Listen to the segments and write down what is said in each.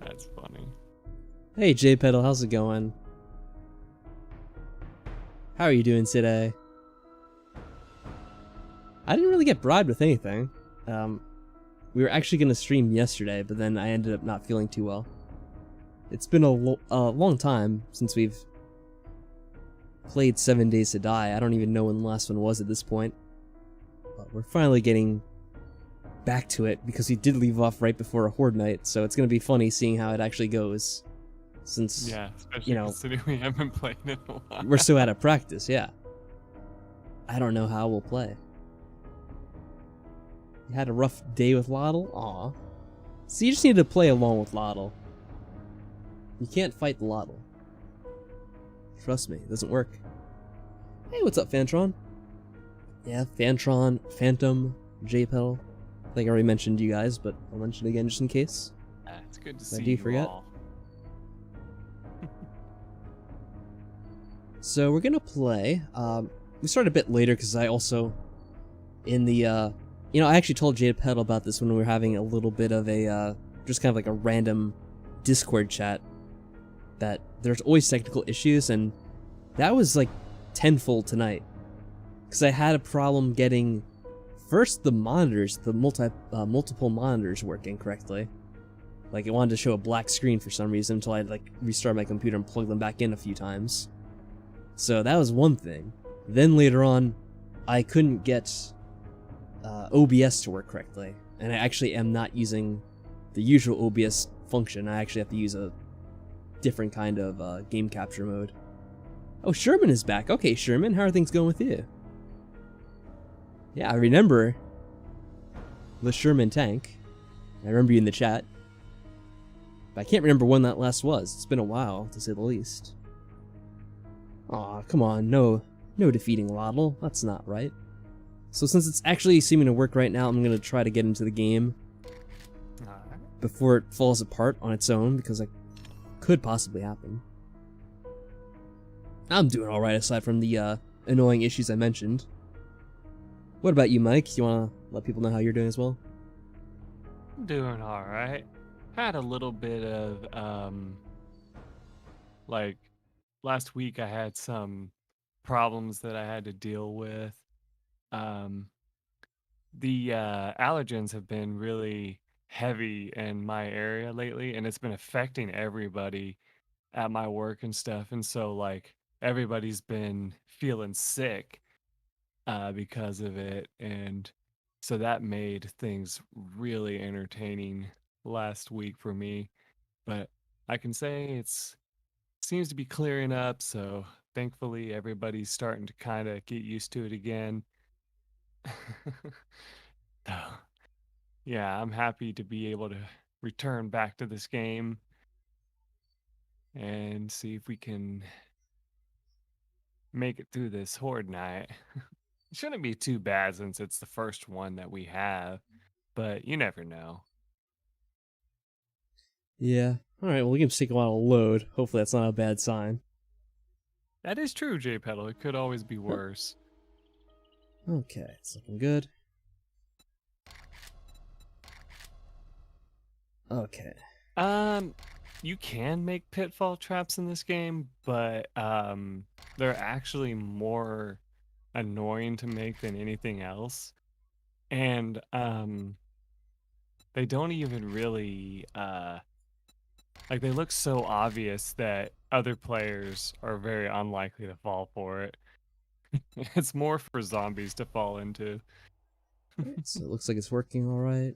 That's funny. Hey J-Pedal, how's it going? How are you doing today? I didn't really get bribed with anything. We were actually going to stream yesterday, but then I ended up not feeling too well. It's been a long time since we've played 7 Days to Die. I don't even know when the last one was at this point. But we're finally getting back to it because we did leave off right before a Horde night, so it's going to be funny seeing how it actually goes. Since, Yeah, especially considering we haven't played in a while. We're so out of practice, yeah. I don't know how we'll play. You had a rough day with Lottle? Aw. So you just need to play along with Lottle. You can't fight the Lottle. Trust me, it doesn't work. Hey, what's up, Fantron? Yeah, Fantron, Phantom, J-Pedal. I think I already mentioned you guys, but I'll mention it again just in case. It's good to If I see do you forget. all. So we're gonna play. We started a bit later because I also, in the, I actually told Jada Pedal about this when we were having a little bit of a, just kind of like a random Discord chat, that there's always technical issues, and that was like tenfold tonight. Because I had a problem getting, first the monitors, the multiple monitors working correctly. Like it wanted to show a black screen for some reason until I like restart my computer and plug them back in a few times. So that was one thing. Then later on, I couldn't get OBS to work correctly. And I actually am not using the usual OBS function. I actually have to use a different kind of game capture mode. Oh, Sherman is back. Okay, Sherman, how are things going with you? Yeah, I remember the Sherman tank. I remember you in the chat. But I can't remember when that last was. It's been a while, to say the least. Aw, come on, no defeating Lottle. That's not right. So since it's actually seeming to work right now, I'm gonna try to get into the game before it falls apart on its own, because it could possibly happen. I'm doing alright aside from the annoying issues I mentioned. What about you, Mike? You wanna let people know how you're doing as well? Doing alright. Had a little bit of, like, last week I had some problems that I had to deal with. The allergens have been really heavy in my area lately, and it's been affecting everybody at my work and stuff. And so, like, everybody's been feeling sick because of it. And so that made things really entertaining last week for me. But I can say it's seems to be clearing up, so thankfully everybody's starting to kind of get used to it again. Oh, yeah, I'm happy to be able to return back to this game and see if we can make it through this horde night. It shouldn't be too bad since it's the first one that we have, but you never know. Yeah. Alright, well, the game's taking a while to load. Hopefully that's not a bad sign. That is true, J Pedal. It could always be worse. Okay, it's looking good. Okay. You can make pitfall traps in this game, but they're actually more annoying to make than anything else. And they don't even really like they look so obvious that other players are very unlikely to fall for it. It's more for zombies to fall into. So it looks like it's working alright.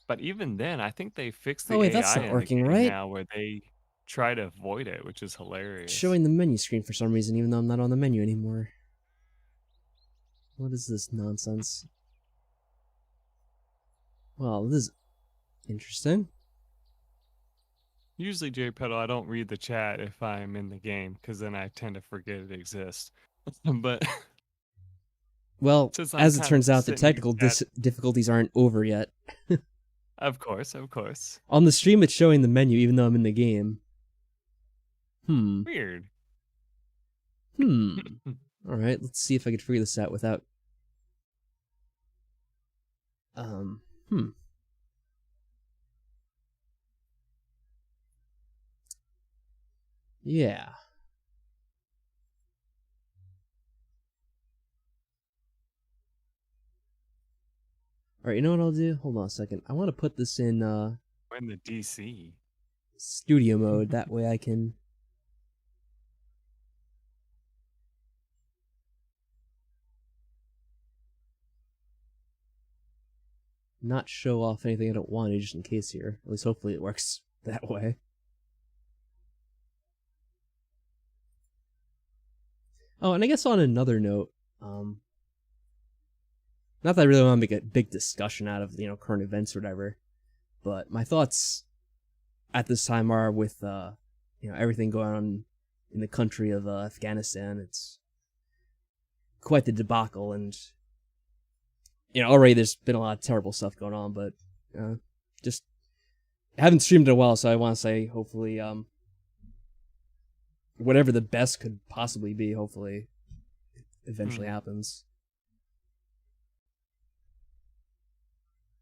But even then, I think they fixed Oh the wait, that's AI not in the working game right. now where they try to avoid it, which is It's hilarious. showing the menu screen for some reason, even though I'm not on the menu anymore. What is this nonsense? Well, this is interesting. Usually, J-Pedal, I don't read the chat if I'm in the game, because then I tend to forget it exists. But Well, since I'm as it kind of turns out, the sitting here technical chat, difficulties aren't over yet. of course, of course. On the stream, it's showing the menu, even though I'm in the game. Weird. Alright, let's see if I can figure this out without... Yeah. Alright, you know what I'll do? Hold on a second. I want to put this in We're in the DC. studio mode. That way I can... not show off anything I don't want to, just in case here. At least hopefully it works that way. Oh, and I guess on another note, not that I really want to make a big discussion out of, current events or whatever, but my thoughts at this time are with, everything going on in the country of Afghanistan. It's quite the debacle, and already there's been a lot of terrible stuff going on, but just I haven't streamed in a while, so I want to say hopefully whatever the best could possibly be, hopefully eventually happens.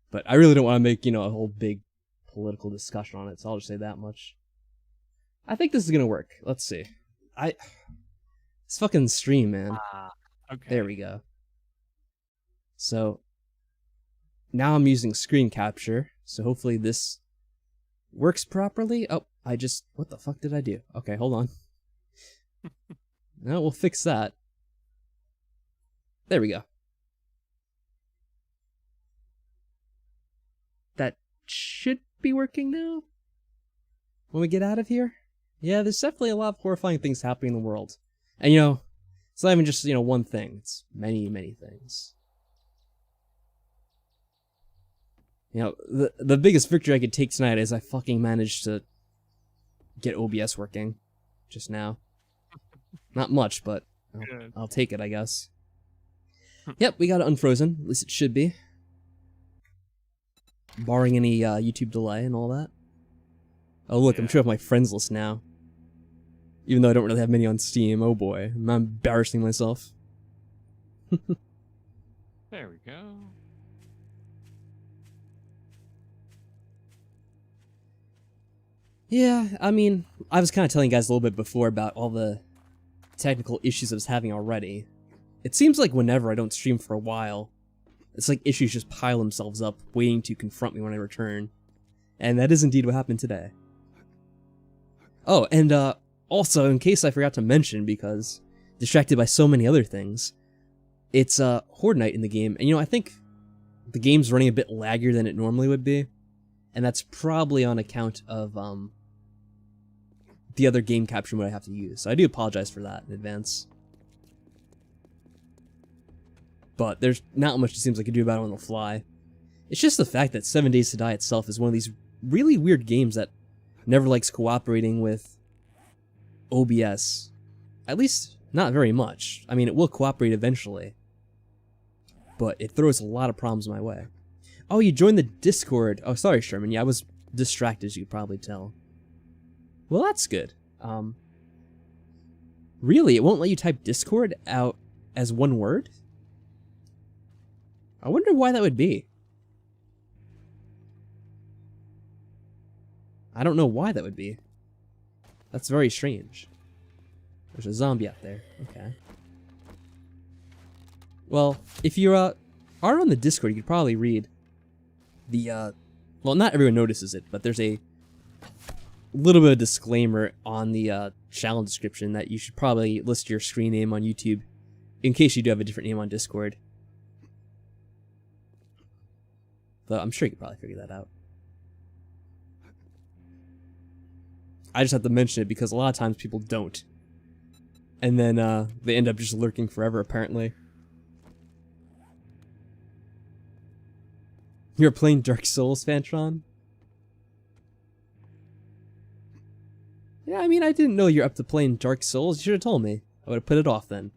But I really don't want to make, a whole big political discussion on it, so I'll just say that much. I think this is gonna work. Let's see. It's fucking stream, man. Okay. There we go. So now I'm using screen capture, so hopefully this works properly. Oh, what the fuck did I do? Okay, hold on. No, we'll fix that. There we go. That should be working now. When we get out of here? Yeah, there's definitely a lot of horrifying things happening in the world. And it's not even just, one thing. It's many, many things. The biggest victory I could take tonight is I fucking managed to get OBS working just now. Not much, but I'll take it, I guess. Yep, we got it unfrozen. At least it should be. Barring any YouTube delay and all that. Oh look, I'm sure I have my friends list now. Even though I don't really have many on Steam. Oh boy, I'm embarrassing myself. There we go. Yeah, I mean, I was kind of telling you guys a little bit before about all the technical issues I was having already. It seems like whenever I don't stream for a while, it's like issues just pile themselves up, waiting to confront me when I return. And that is indeed what happened today. Oh, and also, in case I forgot to mention, because distracted by so many other things, it's Horde Night in the game, and I think the game's running a bit laggier than it normally would be, and that's probably on account of the other game capture mode I have to use. So I do apologize for that in advance. But there's not much it seems like I can do about it on the fly. It's just the fact that 7 Days to Die itself is one of these really weird games that never likes cooperating with OBS. At least, not very much. I mean, it will cooperate eventually. But it throws a lot of problems my way. Oh, you joined the Discord. Oh, sorry, Sherman. Yeah, I was distracted, as you could probably tell. Well, that's good. Really? It won't let you type Discord out as one word? I wonder why that would be. I don't know why that would be. That's very strange. There's a zombie out there. Okay. Well, if you are on the Discord, you could probably read the, well, not everyone notices it, but there's a little bit of disclaimer on the channel description that you should probably list your screen name on YouTube in case you do have a different name on Discord. But I'm sure you could probably figure that out. I just have to mention it because a lot of times people don't. And then they end up just lurking forever, apparently. You're playing Dark Souls, Fantron? Yeah, I mean, I didn't know you're up to playing Dark Souls. You should have told me. I would have put it off then.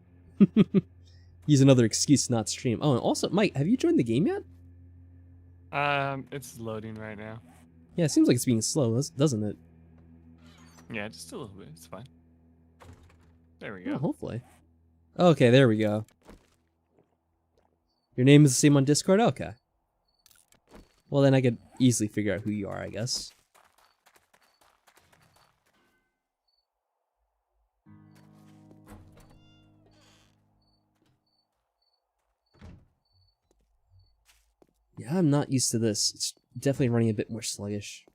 Use another excuse to not stream. Oh, and also, Mike, have you joined the game yet? It's loading right now. Yeah, it seems like it's being slow, doesn't it? Yeah, just a little bit. It's fine. There we go. Oh, hopefully. Okay, there we go. Your name is the same on Discord? Okay. Well, then I could easily figure out who you are, I guess. Yeah, I'm not used to this. It's definitely running a bit more sluggish.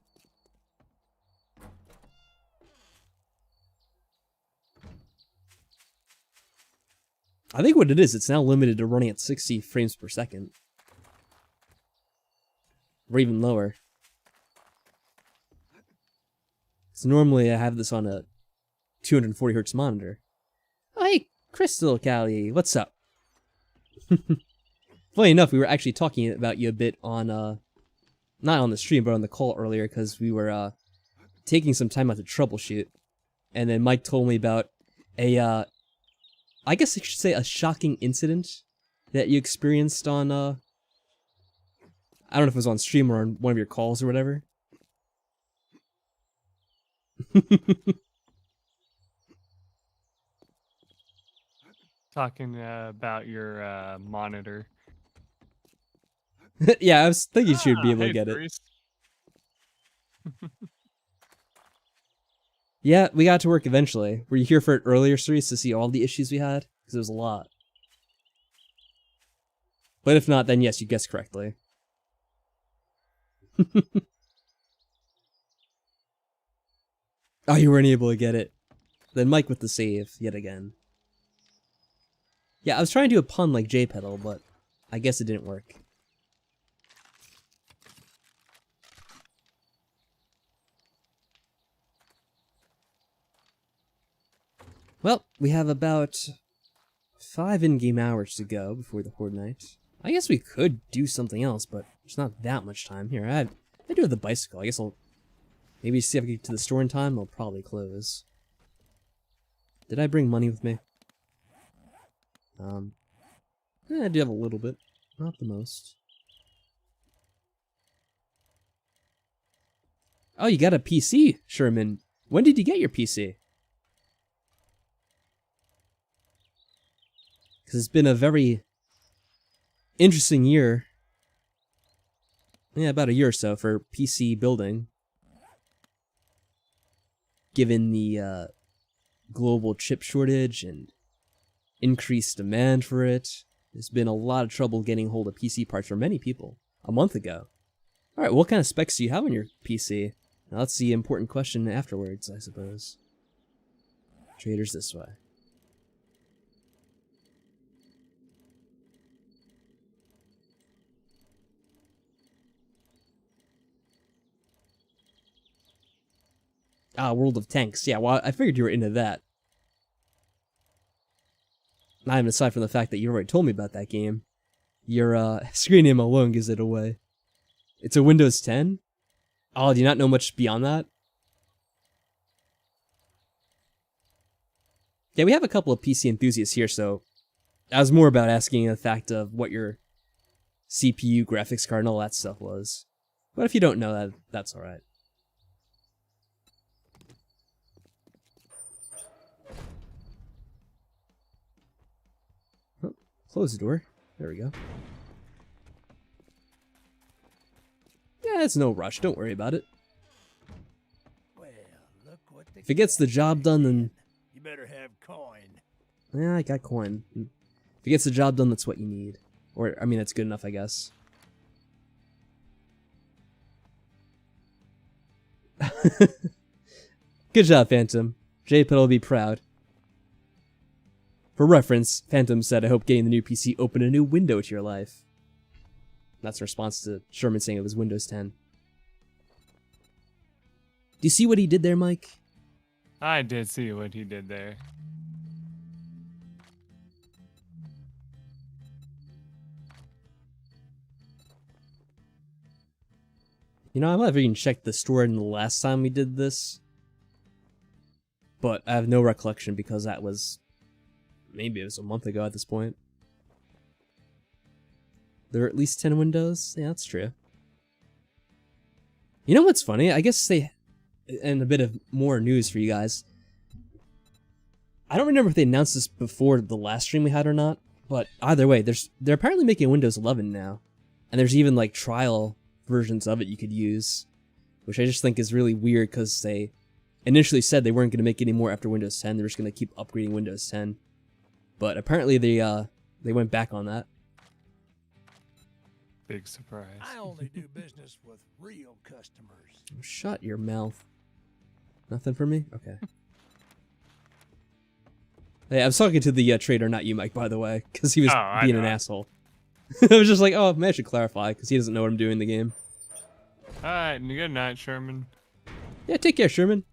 I think what it is, it's now limited to running at 60 frames per second. Or even lower. So normally I have this on a 240 hertz monitor. Oh, hey, Crystal Callie, what's up? Funny enough, we were actually talking about you a bit on, not on the stream, but on the call earlier, because we were, taking some time out to troubleshoot. And then Mike told me about a, I guess I should say a shocking incident that you experienced on, I don't know if it was on stream or on one of your calls or whatever. Talking about your monitor. Yeah, I was thinking she would be able to Hey, get it. Therese. Yeah, we got to work eventually. Were you here for it earlier, Cerise, to see all the issues we had? Because it was a lot. But if not, then yes, you guessed correctly. Oh, you weren't able to get it. Then Mike with the save, yet again. Yeah, I was trying to do a pun like J-Pedal, but I guess it didn't work. Well, we have about 5 in-game hours to go before the Horde Night. I guess we could do something else, but there's not that much time. Here, I do have the bicycle. I guess I'll maybe see if I can get to the store in time. They'll probably close. Did I bring money with me? I do have a little bit. Not the most. Oh, you got a PC, Sherman. When did you get your PC? Because it's been a very interesting year. Yeah, about a year or so for PC building. Given the global chip shortage and increased demand for it, there's been a lot of trouble getting hold of PC parts for many people. A month ago. Alright, what kind of specs do you have on your PC? Now that's the important question afterwards, I suppose. Traders this way. Ah, World of Tanks. Yeah, well, I figured you were into that. Not even aside from the fact that you already told me about that game. Your screen name alone gives it away. It's a Windows 10? Oh, do you not know much beyond that? Yeah, we have a couple of PC enthusiasts here, so I was more about asking the fact of what your CPU, graphics card, and all that stuff was. But if you don't know that, that's alright. Oh, close the door. There we go. Yeah, it's no rush. Don't worry about it. Well, look what If it gets the job done, then... You better have coin. Yeah, I got coin. If it gets the job done, that's what you need. Or, I mean, that's good enough, I guess. Good job, Phantom. J-Pedal will be proud. For reference, Phantom said, I hope getting the new PC opened a new window to your life. That's in response to Sherman saying it was Windows 10. Do you see what he did there, Mike? I did see what he did there. You know, I might have even checked the store in the last time we did this. But I have no recollection because that was... Maybe it was a month ago at this point. There are at least 10 windows? Yeah, that's true. You know what's funny? I guess they... And a bit of more news for you guys. I don't remember if they announced this before the last stream we had or not. But either way, they're apparently making Windows 11 now. And there's even like trial versions of it you could use. Which I just think is really weird because they initially said they weren't going to make any more after Windows 10. They're just going to keep upgrading Windows 10. But apparently they went back on that. big surprise. I only do business with real customers. Shut your mouth. Nothing for me? Okay. Hey, I was talking to the trader, not you, Mike, by the way, because he was I being an know. asshole. I was just like, oh, man, I should clarify, because he doesn't know what I'm doing in the game. Alright, good night, Sherman. Yeah, take care, Sherman.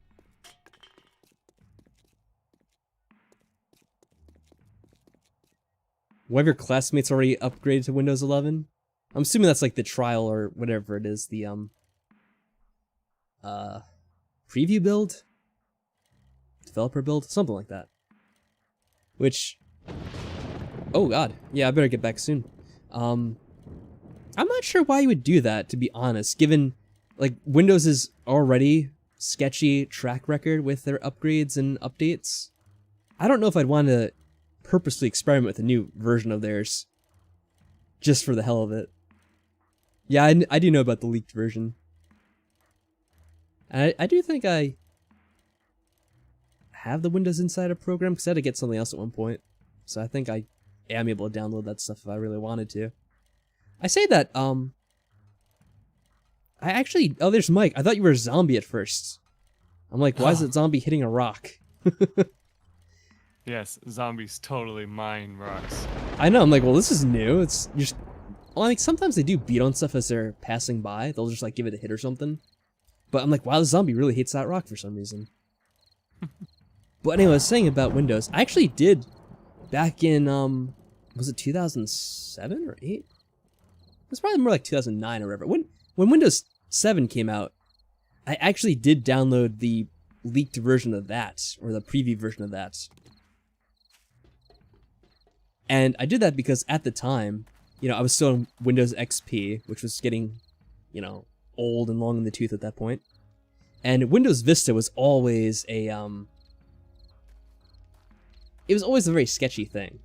One of your classmates already upgraded to Windows 11? I'm assuming that's like the trial or whatever it is, the, preview build? Developer build? Something like that. Which, oh god, yeah, I better get back soon. I'm not sure why you would do that, to be honest, given, like, Windows' already sketchy track record with their upgrades and updates. I don't know if I'd want to purposely experiment with a new version of theirs, just for the hell of it. Yeah, I do know about the leaked version. I do think I have the Windows Insider program, because I had to get something else at one point. So I think I am able to download that stuff if I really wanted to. I say that, I actually... Oh, there's Mike. I thought you were a zombie at first. I'm like, why is it zombie hitting a rock? Yes, zombies totally mine rocks. I know, I'm like, well, this is new. It's just... Well, like, sometimes they do beat on stuff as they're passing by. They'll just, like, give it a hit or something. But I'm like, wow, the zombie really hates that rock for some reason. But anyway, I was saying about Windows. I actually did, back in, was it 2007 or 8? It was probably more like 2009 or whatever. When Windows 7 came out, I actually did download the leaked version of that, or the preview version of that. And I did that because at the time, you know, I was still on Windows XP, which was getting, you know, old and long in the tooth at that point. And Windows Vista was always a, it was always a very sketchy thing.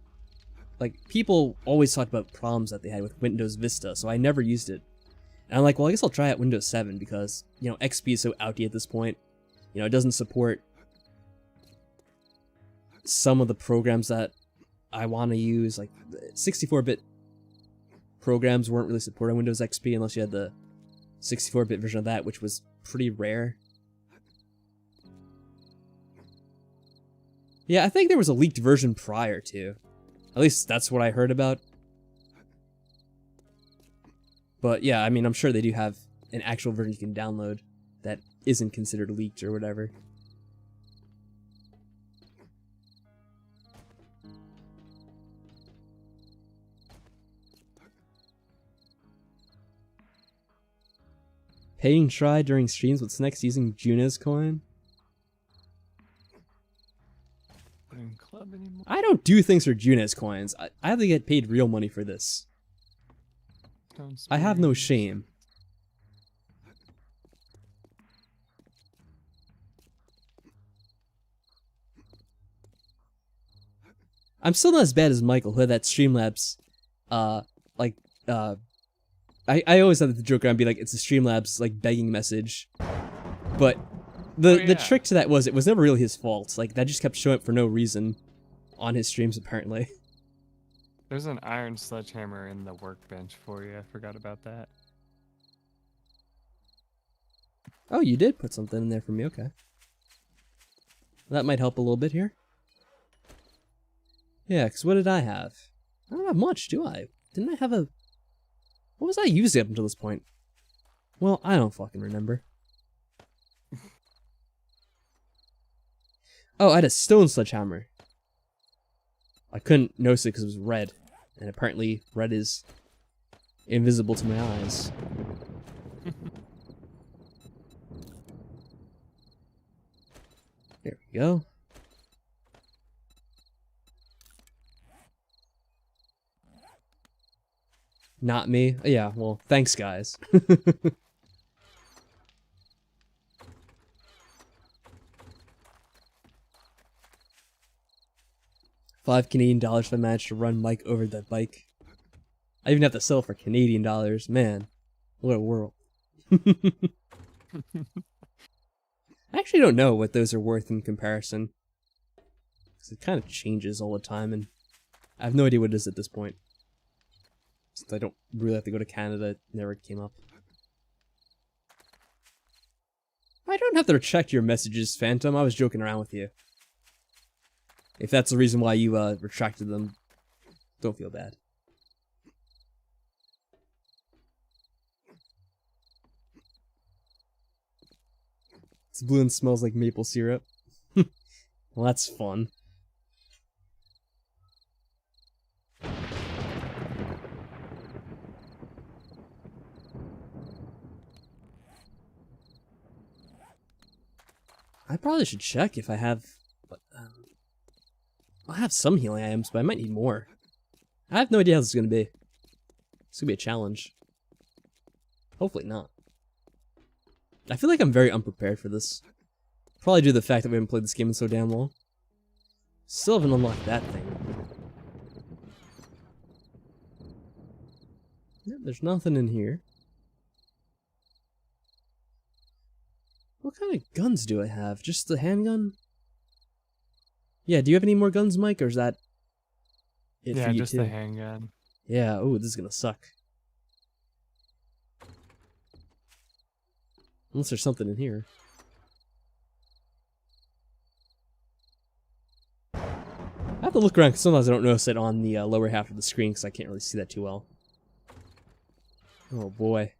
Like, people always talked about problems that they had with Windows Vista, so I never used it. And I'm like, well, I guess I'll try out Windows 7 because, you know, XP is so outdated at this point. You know, it doesn't support some of the programs that I want to use. Like, 64-bit programs weren't really supported on Windows XP unless you had the 64-bit version of that, which was pretty rare. Yeah, I think there was a leaked version prior to. At least that's what I heard about. But yeah, I mean, I'm sure they do have an actual version you can download that isn't considered leaked or whatever. Paying try during streams. What's next? Using Juna's coin? In club anymore? I don't do things for Juna's coins. I have to get paid real money for this. I have no shame. I'm still not as bad as Michael, who had that Streamlabs, I always had to joke around and be like, it's a Streamlabs, like, begging message. But the trick to that was, it was never really his fault. Like, that just kept showing up for no reason on his streams, apparently. There's an iron sledgehammer in the workbench for you. I forgot about that. Oh, you did put something in there for me, okay. That might help a little bit here. Yeah, because what did I have? I don't have much, do I? Didn't I have a... What was I using up until this point? Well, I don't fucking remember. Oh, I had a stone sledgehammer. I couldn't notice it because it was red. And apparently, red is invisible to my eyes. There we go. Not me? Yeah, well, thanks, guys. $5 if I managed to run Mike over that bike. I even have to sell for Canadian dollars. Man, what a world. I actually don't know what those are worth in comparison. Because it kind of changes all the time, and I have no idea what it is at this point. Since I don't really have to go to Canada, it never came up. I don't have to check your messages, Phantom. I was joking around with you. If that's the reason why you retracted them, don't feel bad. It's blue and smells like maple syrup. Well, that's fun. I probably should check if I have... I have some healing items, but I might need more. I have no idea how this is going to be. It's going to be a challenge. Hopefully not. I feel like I'm very unprepared for this. Probably due to the fact that we haven't played this game in so damn long. Still haven't unlocked that thing. Yep, there's nothing in here. What kind of guns do I have? Just the handgun? Yeah, do you have any more guns, Mike, or is that it for you just too? the handgun. Yeah, oh, this is gonna suck. Unless there's something in here. I have to look around because sometimes I don't notice it on the lower half of the screen because I can't really see that too well. Oh boy.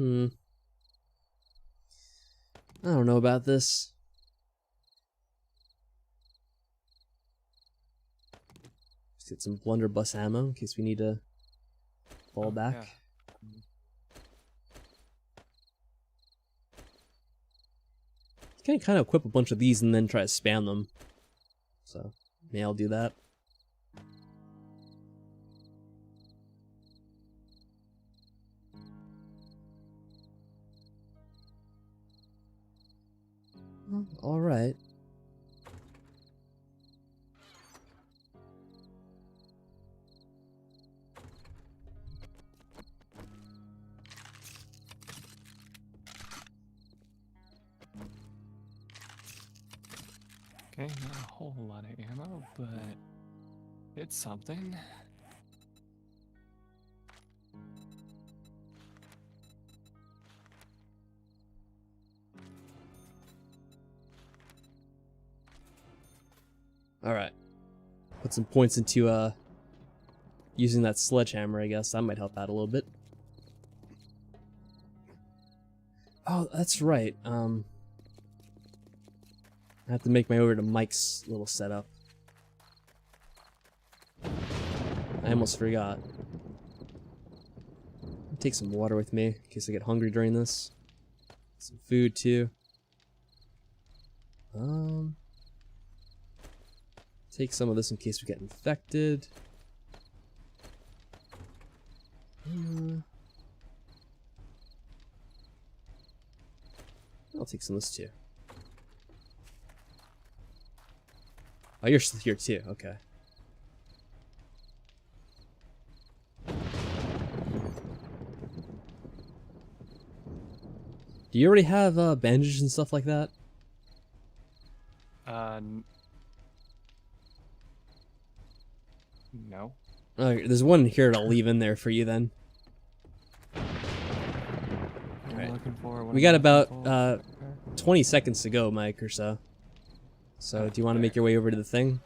I don't know about this. Let's get some blunderbuss ammo in case we need to fall back. Yeah. You can kind of equip a bunch of these and then try to spam them. So, maybe I'll do that. Alright. Okay, not a whole lot of ammo, but it's something. Alright. Put some points into using that sledgehammer, I guess. That might help out a little bit. Oh, that's right. I have to make my way over to Mike's little setup. I almost forgot. I'll take some water with me in case I get hungry during this. Some food too. Take some of this in case we get infected. I'll take some of this too. Oh, you're still here too. Okay. Do you already have bandages and stuff like that? No. There's one here I'll leave in there for you then. What am I looking for? What We am got I looking about for? 20 seconds to go, Mike, or so. So, do you want to make your way over to the thing?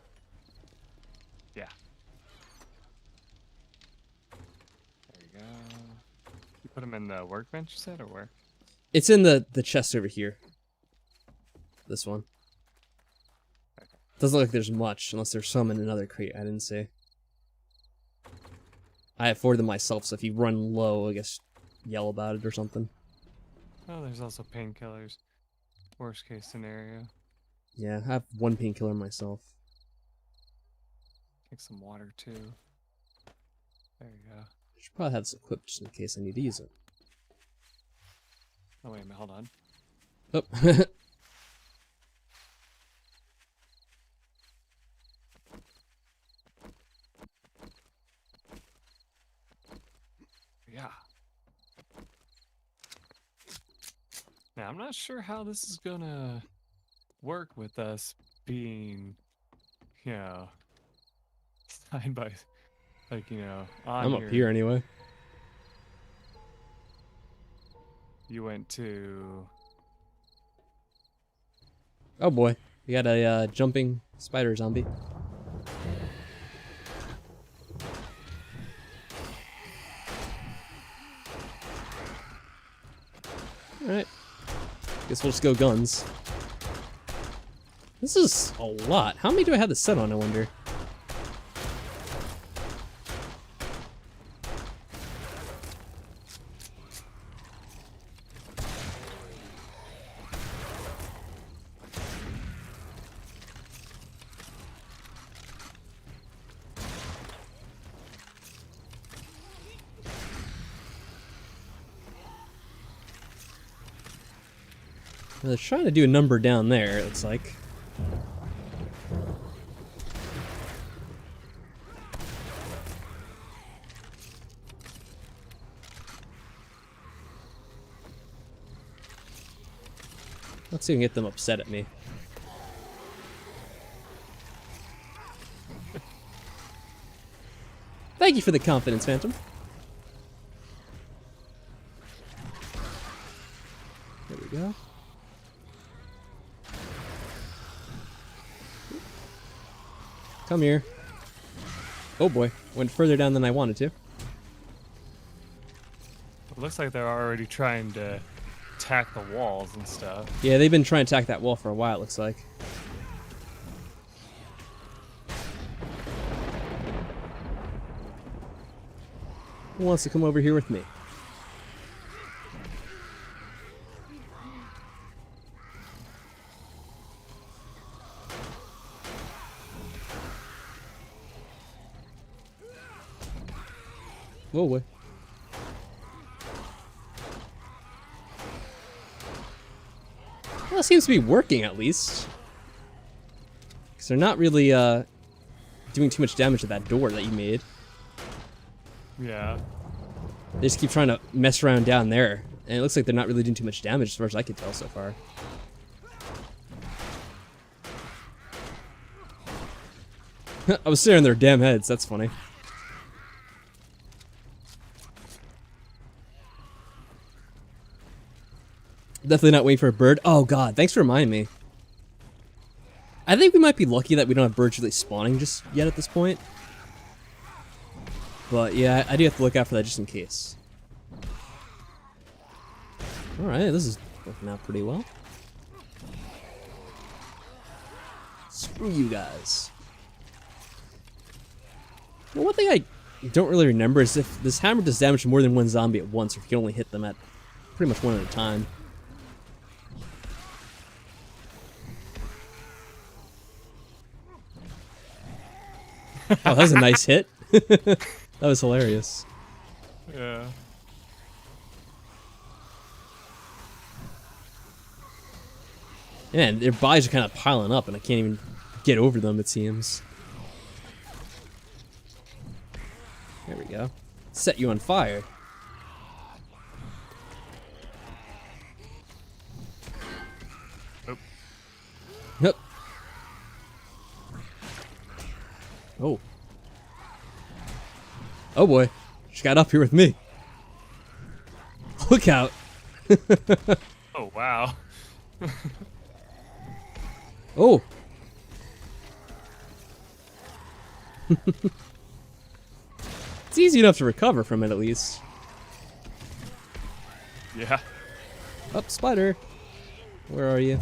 Yeah. There you go. You put them in the workbench, you said, or where? It's in the chest over here. This one. Okay. Doesn't look like there's much, unless there's some in another crate I didn't see. I afforded them myself, so if you run low, I guess yell about it or something. Oh, there's also painkillers. Worst case scenario. Yeah, I have one painkiller myself. Take some water too. There you go. I should probably have this equipped just in case I need to use it. Oh, wait a minute, hold on. Oh. Yeah. Now, I'm not sure how this is gonna work with us being, you know, side by, like, on I'm up here here. anyway. You went to. Oh boy, we got a jumping spider zombie. Alright. Guess we'll just go guns. This is a lot. How many do I have this set on, I wonder? They're trying to do a number down there, it looks like. Let's see if we can get them upset at me. Thank you for the confidence, Phantom. There we go. Come here. Oh boy, went further down than I wanted to. It looks like they're already trying to attack the walls and stuff. Yeah, they've been trying to attack that wall for a while, it looks like. Who wants to come over here with me? Whoa, boy. Well, it seems to be working, at least. Because they're not really, doing too much damage to that door that you made. Yeah. They just keep trying to mess around down there. And it looks like they're not really doing too much damage as far as I can tell so far. I was staring at their damn heads, that's funny. Definitely not waiting for a bird. Oh god, thanks for reminding me. I think we might be lucky that we don't have birds really spawning just yet at this point. But yeah, I do have to look out for that just in case. Alright, this is working out pretty well. Screw you guys. Well, one thing I don't really remember is if this hammer does damage to more than one zombie at once, or if you can only hit them at pretty much one at a time. Oh, that was a nice hit. That was hilarious. Yeah. Man, their bodies are kind of piling up, and I can't even get over them, it seems. There we go. Set you on fire. Oop. Yep. Oh. Oh boy. She got up here with me. Look out. Oh, wow. Oh. It's easy enough to recover from it, at least. Yeah. Up, spider. Where are you?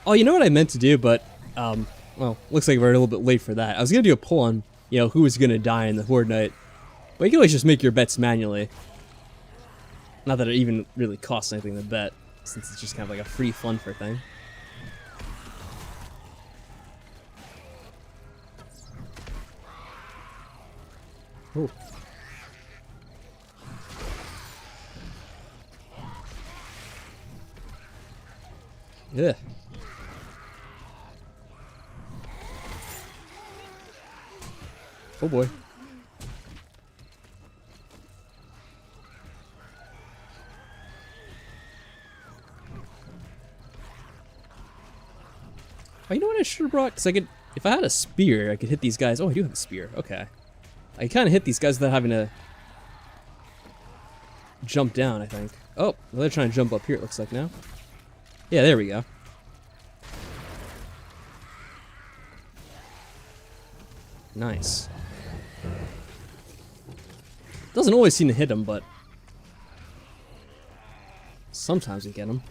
Oh, you know what I meant to do, but, well, looks like we're a little bit late for that. I was gonna do a poll on, you know, who was gonna die in the Horde Night. But you can always just make your bets manually. Not that it even really costs anything to bet, since it's just kind of like a free fun for thing. Oh. Yeah. Oh boy. Oh, you know what I should have brought? Because I could, if I had a spear, I could hit these guys. Oh, I do have a spear. Okay. I can kind of hit these guys without having to jump down, I think. Oh, well, they're trying to jump up here, it looks like now. Yeah, there we go. Nice. Doesn't always seem to hit them, but sometimes we get them.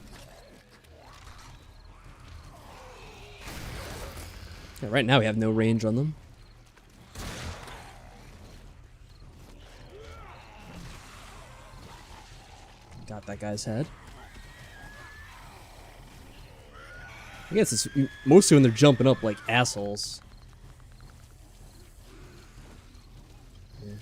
Yeah, right now we have no range on them. Got that guy's head. I guess it's mostly when they're jumping up like assholes. Yeah.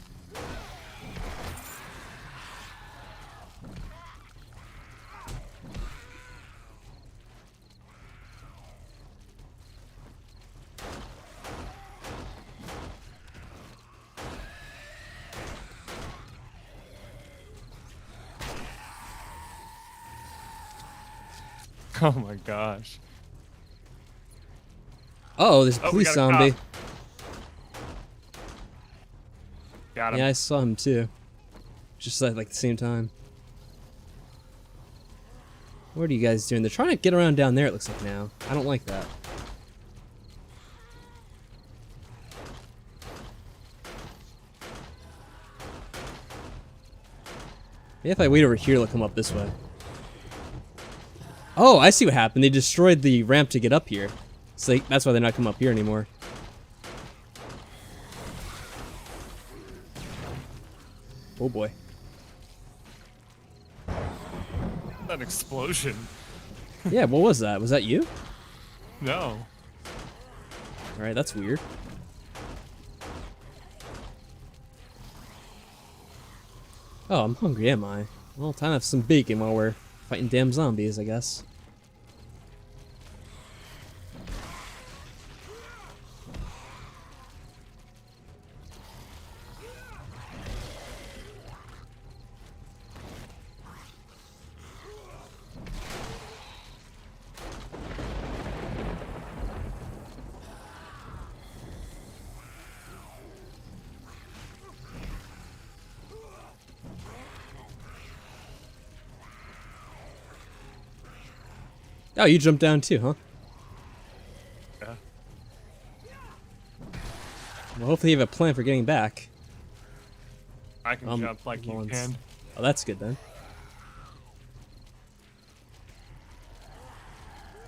Oh my gosh. Oh, there's a Oh, we police got a zombie. cop. Got him. Yeah, I saw him too. Just at like the same time. What are you guys doing? They're trying to get around down there, it looks like now. I don't like that. Maybe if I wait over here, they'll come up this way. Oh, I see what happened. They destroyed the ramp to get up here. So that's why they're not coming up here anymore. Oh boy. That explosion. Yeah, what was that? Was that you? No. Alright, that's weird. Oh, I'm hungry, am I? Well, time to have some bacon while we're fighting damn zombies, I guess. Oh, you jumped down too, huh? Yeah. Well, hopefully you have a plan for getting back. I can jump like you once. can. Oh, that's good then.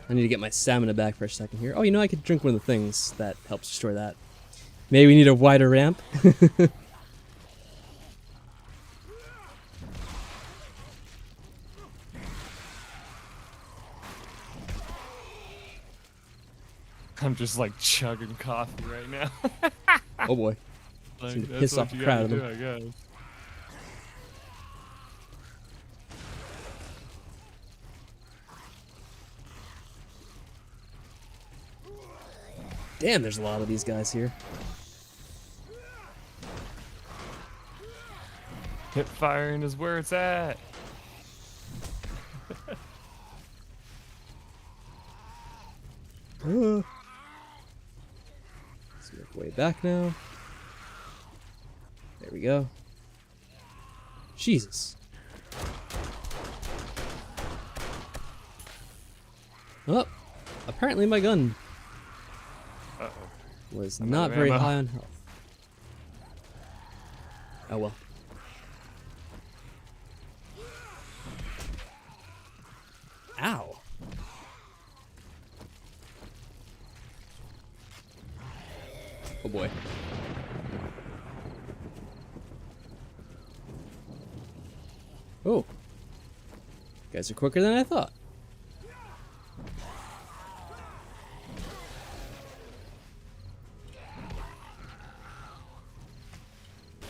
I need to get my stamina back for a second here. Oh, you know, I could drink one of the things that helps restore that. Maybe we need a wider ramp. I'm just like chugging coffee right now. Oh boy. Like, Seem to that's piss what off the you crowd gotta of do, them. I guess. Damn, there's a lot of these guys here. Hip firing is where it's at. Let's work way back now. There we go. Jesus. Oh, apparently my gun Uh-oh. was I'm out not of very ammo. high on health. Oh well. Ow. Oh boy. Oh. You guys are quicker than I thought.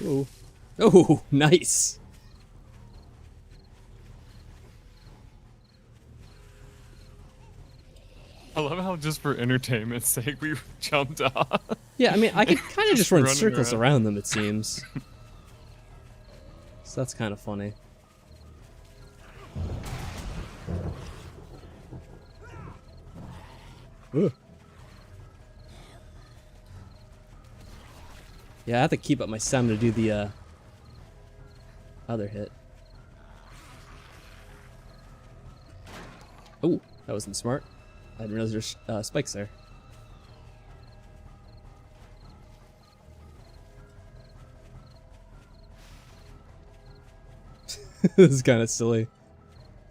Oh. Oh, nice. just for entertainment's sake, we jumped off. Yeah, I mean, I could kind of just run running circles around. around them, it seems. So that's kind of funny. Ugh. Yeah, I have to keep up my stamina to do the other hit. Oh, that wasn't smart. I didn't realize there's spikes there. This is kind of silly.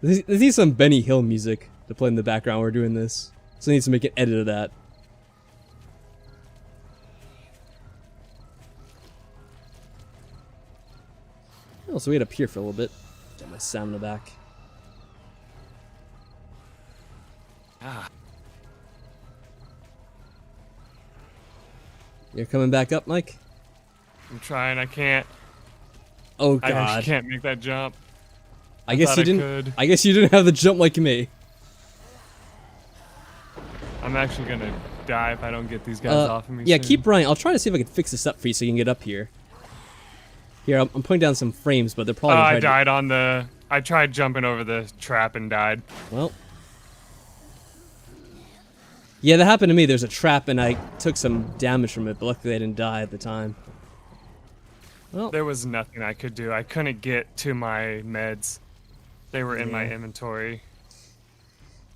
There needs some Benny Hill music to play in the background while we're doing this. So I need to make an edit of that. Oh, so wait up here for a little bit. Get my stamina back. Ah, You're coming back up, Mike? I'm trying. I can't. Oh I god. actually can't make that jump. I guess thought you I didn't. could. I guess you didn't have the jump like me. I'm actually gonna die if I don't get these guys off of me. Yeah, soon. keep running. I'll try to see if I can fix this up for you so you can get up here. Here, I'm putting down some frames, but they're Oh, probably. I died on the. I tried jumping over the trap and died. Well. Yeah, that happened to me. There's a trap, and I took some damage from it, but luckily I didn't die at the time. Well, There was nothing I could do. I couldn't get to my meds. They were in my Yeah. inventory.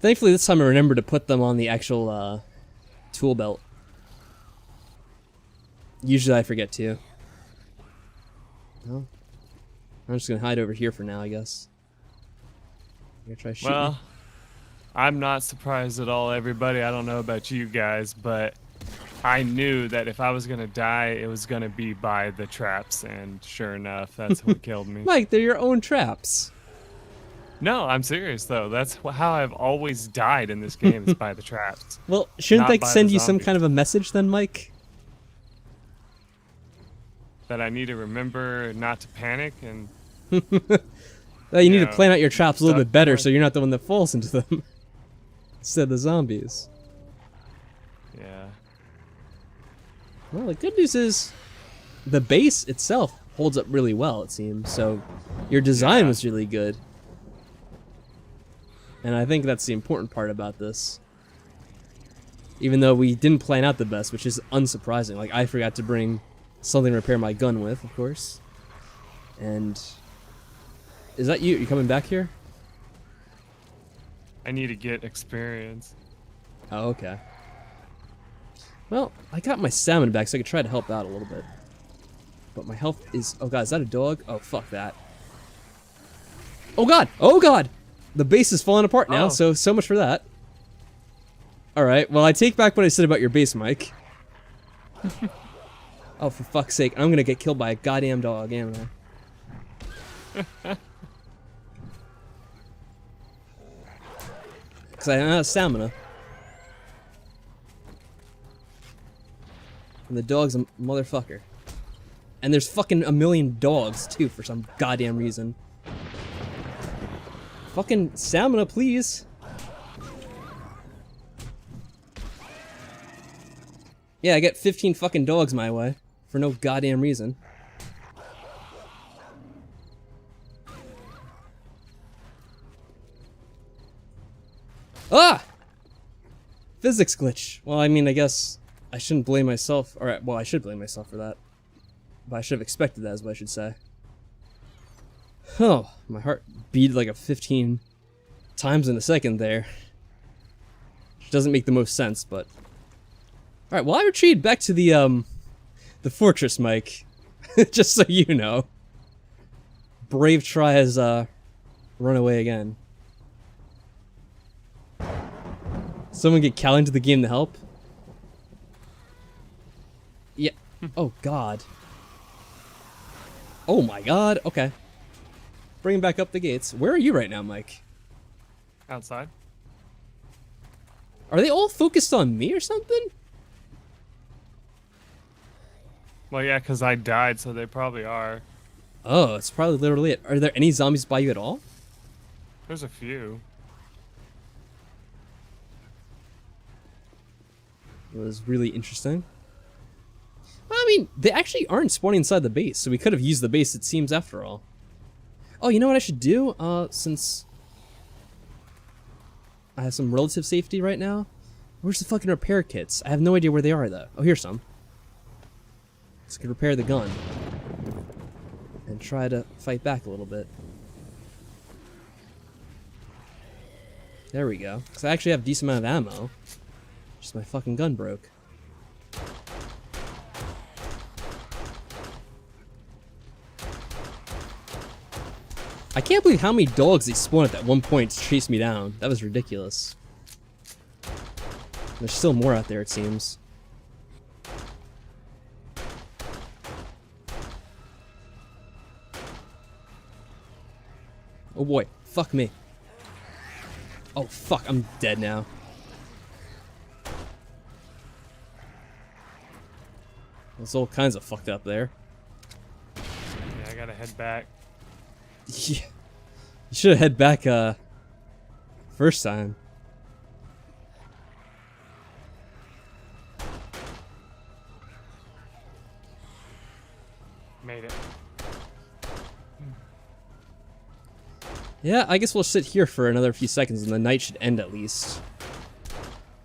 thankfully this time I remembered to put them on the actual tool belt. Usually I forget to. Well, I'm just gonna hide over here for now, I guess. I'm gonna try shooting. Well, I'm not surprised at all, everybody. I don't know about you guys, but I knew that if I was gonna die, it was gonna be by the traps, and sure enough, that's what killed me. Mike, they're your own traps. No, I'm serious though. That's how I've always died in this game is by the traps. Well, shouldn't Not they by the send you some zombies. kind of a message then, Mike? That I need to remember not to panic and Well, you need to Yeah, plan out your traps a little stuff bit better like- so you're not the one that falls into them. Instead of the zombies. yeah. Well, the good news is the base itself holds up really well, it seems. So your design Yeah. was really good. And I think that's the important part about this. Even though we didn't plan out the best, which is unsurprising. Like, I forgot to bring something to repair my gun with, of course. And... Is that you? You coming back here? I need to get experience. Oh, okay. Well, I got my stamina back so I could try to help out a little bit. But my health is... Oh god, is that a dog? Oh, fuck that. Oh god! Oh god! The base is falling apart now, Oh. so much for that. Alright, well I take back what I said about your base, Mike. Oh, for fuck's sake, I'm gonna get killed by a goddamn dog, am I? Because I don't have stamina. And the dog's a motherfucker. And there's fucking a million dogs, too, for some goddamn reason. Fucking stamina, please. Yeah, I get 15 fucking dogs my way. For no goddamn reason. Ah! Physics glitch. Well, I mean, I guess I shouldn't blame myself. Or, well, I should blame myself for that. But I should have expected that, is what I should say. Oh, my heart beat like a 15 times in a second there. Which doesn't make the most sense, but... Alright, well, I retreated back to the fortress, Mike. Just so you know. Brave try has, run away again. Someone get Cal into the game to help? Yeah. Oh, God. Oh, my God. Okay. Bring back up the gates. Where are you right now, Mike? Outside. Are they all focused on me or something? Well, yeah, because I died, so they probably are. Oh, it's probably literally it. Are there any zombies by you at all? There's a few. It was really interesting. Well, I mean, they actually aren't spawning inside the base, so we could have used the base, it seems, after all. Oh, you know what I should do? Since I have some relative safety right now. Where's the fucking repair kits? I have no idea where they are, though. Oh, here's some. Let's repair the gun. And try to fight back a little bit. There we go. Because I actually have a decent amount of ammo. Just my fucking gun broke. I can't believe how many dogs they spawned at that one point to chase me down. That was ridiculous. There's still more out there, it seems. Oh boy, fuck me. Oh fuck, I'm dead now. There's all kinds of fucked up there. Yeah, I gotta head back. Yeah. You should have head back, first time. Made it. Yeah, I guess we'll sit here for another few seconds and the night should end at least.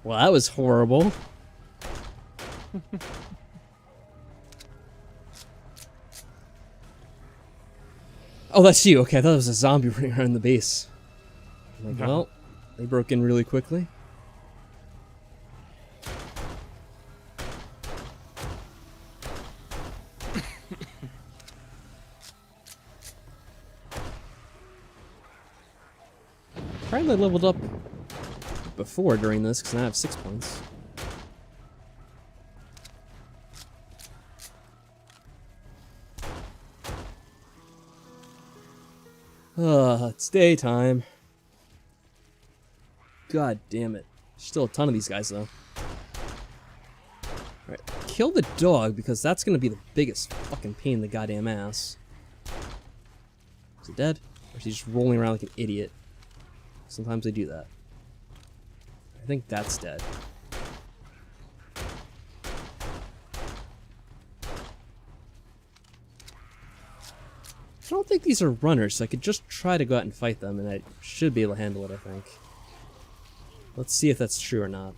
Well, that was horrible. Oh, that's you. Okay, I thought it was a zombie running around the base. I'm like, No. well, they broke in really quickly. Probably leveled up before during this because now I have 6 points. It's daytime. God damn it. Still a ton of these guys though. Alright, kill the dog because that's gonna be the biggest fucking pain in the goddamn ass. Is he dead? Or is he just rolling around like an idiot? Sometimes they do that. I think that's dead. I don't think these are runners, so I could just try to go out and fight them, and I should be able to handle it, I think. Let's see if that's true or not.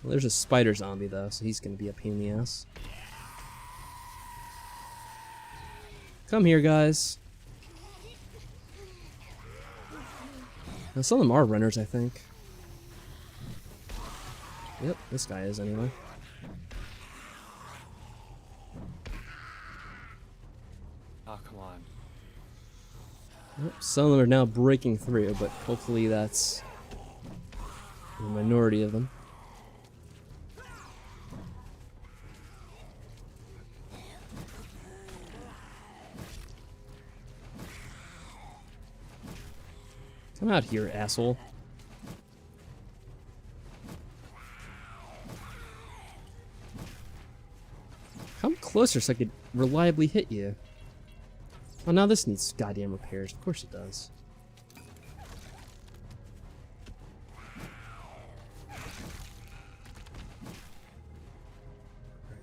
Well, there's a spider zombie, though, so he's going to be a pain in the ass. Come here, guys. Now, some of them are runners, I think. Yep, this guy is, anyway. Oh, come on. Yep, some of them are now breaking through, but hopefully that's the minority of them. Come out here, asshole. Come closer so I could reliably hit you. Oh, now this needs goddamn repairs. Of course it does.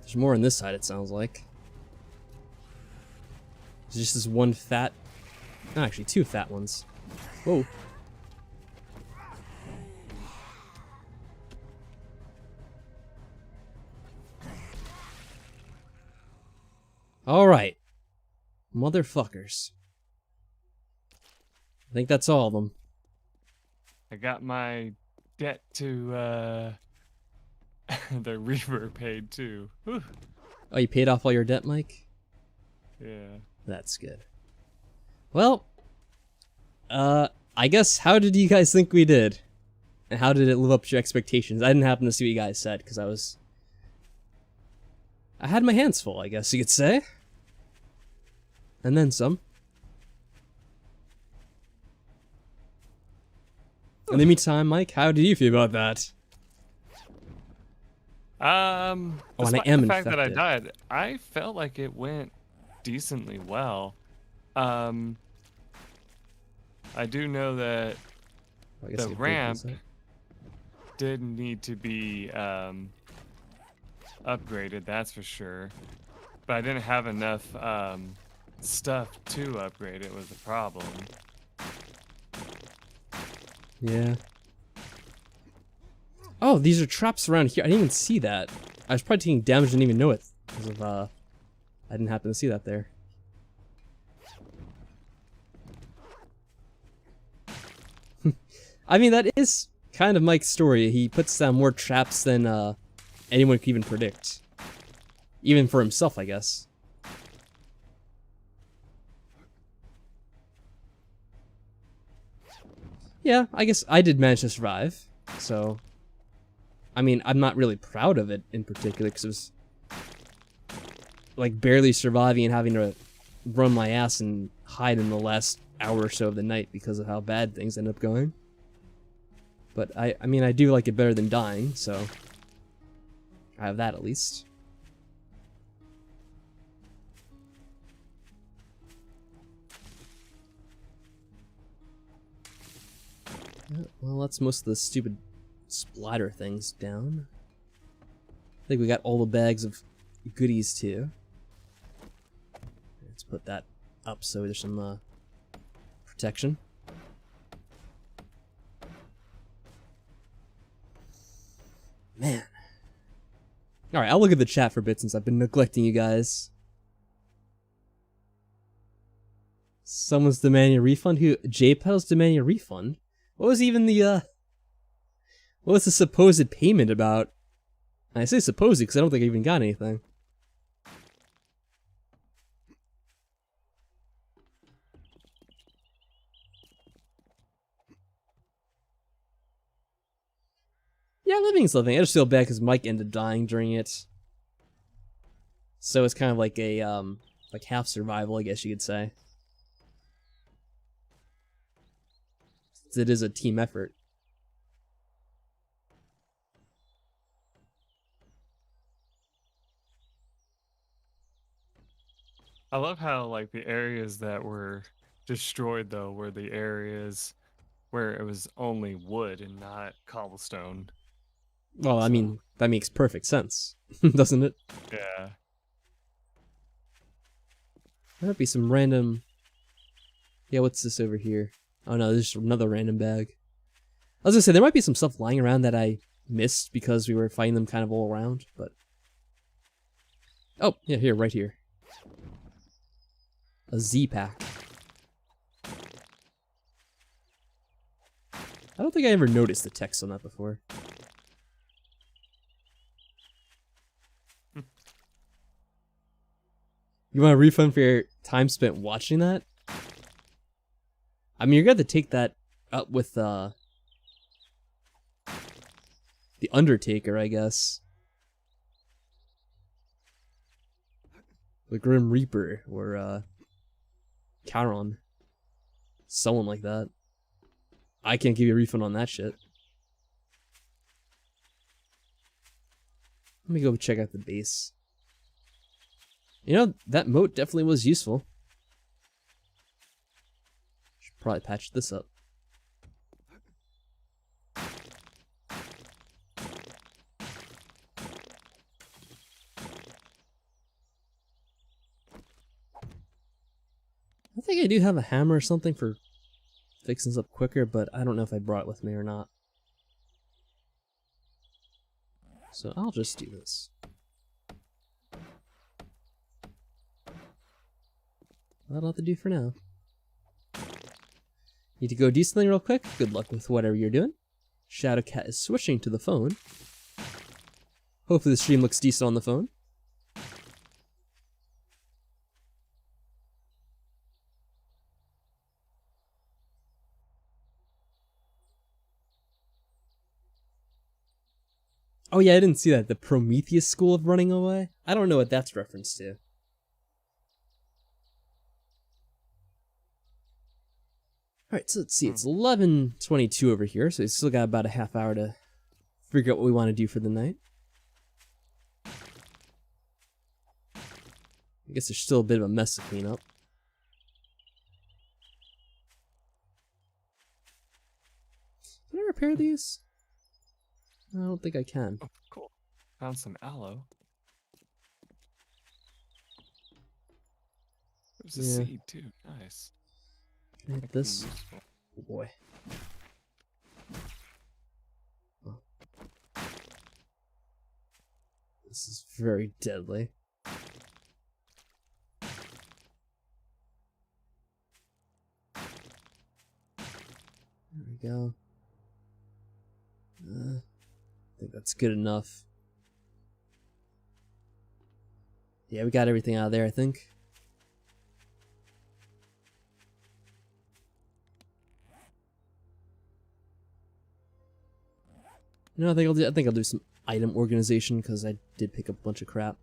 There's more on this side, it sounds like. There's just this one fat... No, actually, two fat ones. Whoa. Alright. Motherfuckers. I think that's all of them. I got my debt to the Reaver paid too. Whew. Oh, you paid off all your debt, Mike? Yeah. That's good. Well, I guess, how did you guys think we did? And how did it live up to your expectations? I didn't happen to see what you guys said, because I had my hands full, I guess you could say. And then some. In the meantime, Mike, how did you feel about that? And I am the fact that I infected. died, I felt like it went decently well. I do know that I guess the you could ramp say. did need to be upgraded, that's for sure. But I didn't have enough stuff to upgrade it was the problem. Yeah. Oh, these are traps around here. I didn't even see that. I was probably taking damage and didn't even know it because of I didn't happen to see that there. I mean, that is kind of Mike's story. He puts down more traps than anyone could even predict. Even for himself, I guess. Yeah, I guess I did manage to survive. So, I mean, I'm not really proud of it in particular because it was like barely surviving and having to run my ass and hide in the last hour or so of the night because of how bad things end up going. But I mean, I do like it better than dying, so I have that at least. Well, that's most of the stupid splatter things down. I think we got all the bags of goodies too. Let's put that up so there's some protection. Man. Alright, I'll look at the chat for a bit since I've been neglecting you guys. Someone's demanding a refund? Who? JPEL's demanding a refund? What was even the, what was the supposed payment about? And I say supposed because I don't think I even got anything. Yeah, living's living. I just feel bad because Mike ended up dying during it. So it's kind of like a, like half survival, I guess you could say. It is a team effort. I love how like the areas that were destroyed though were the areas where it was only wood and not cobblestone. Well, I So, mean, that makes perfect sense, doesn't it? yeah. There might be some random... Yeah, what's this over here? Oh no, there's another random bag. I was gonna say, there might be some stuff lying around that I missed because we were fighting them kind of all around, but... Oh, yeah, here, right here. A Z-pack. I don't think I ever noticed the text on that before. You want a refund for your time spent watching that? I mean, you're gonna have to take that up with, The Undertaker, I guess. The Grim Reaper, or, Charon. Someone like that. I can't give you a refund on that shit. Let me go check out the base. You know, that moat definitely was useful. Should probably patch this up. I think I do have a hammer or something for fixing this up quicker, but I don't know if I brought it with me or not. So I'll just do this. That'll have to do for now. Need to go do something real quick. Good luck with whatever you're doing. Shadowcat is switching to the phone. Hopefully the stream looks decent on the phone. Oh yeah, I didn't see that. The Prometheus School of Running Away? I don't know what that's referenced to. Alright, so let's see. It's 11:22 over here, so we still got about a half hour to figure out what we want to do for the night. I guess there's still a bit of a mess to clean up. Can I repair these? I don't think I can. Oh, cool. Found some aloe. There's a Yeah. seed too. Nice. Can I hit That could be this? useful. Oh boy. Oh. This is very deadly. There we go. I think that's good enough. Yeah, we got everything out of there, I think. No, I think I'll do some item organization because I did pick up a bunch of crap.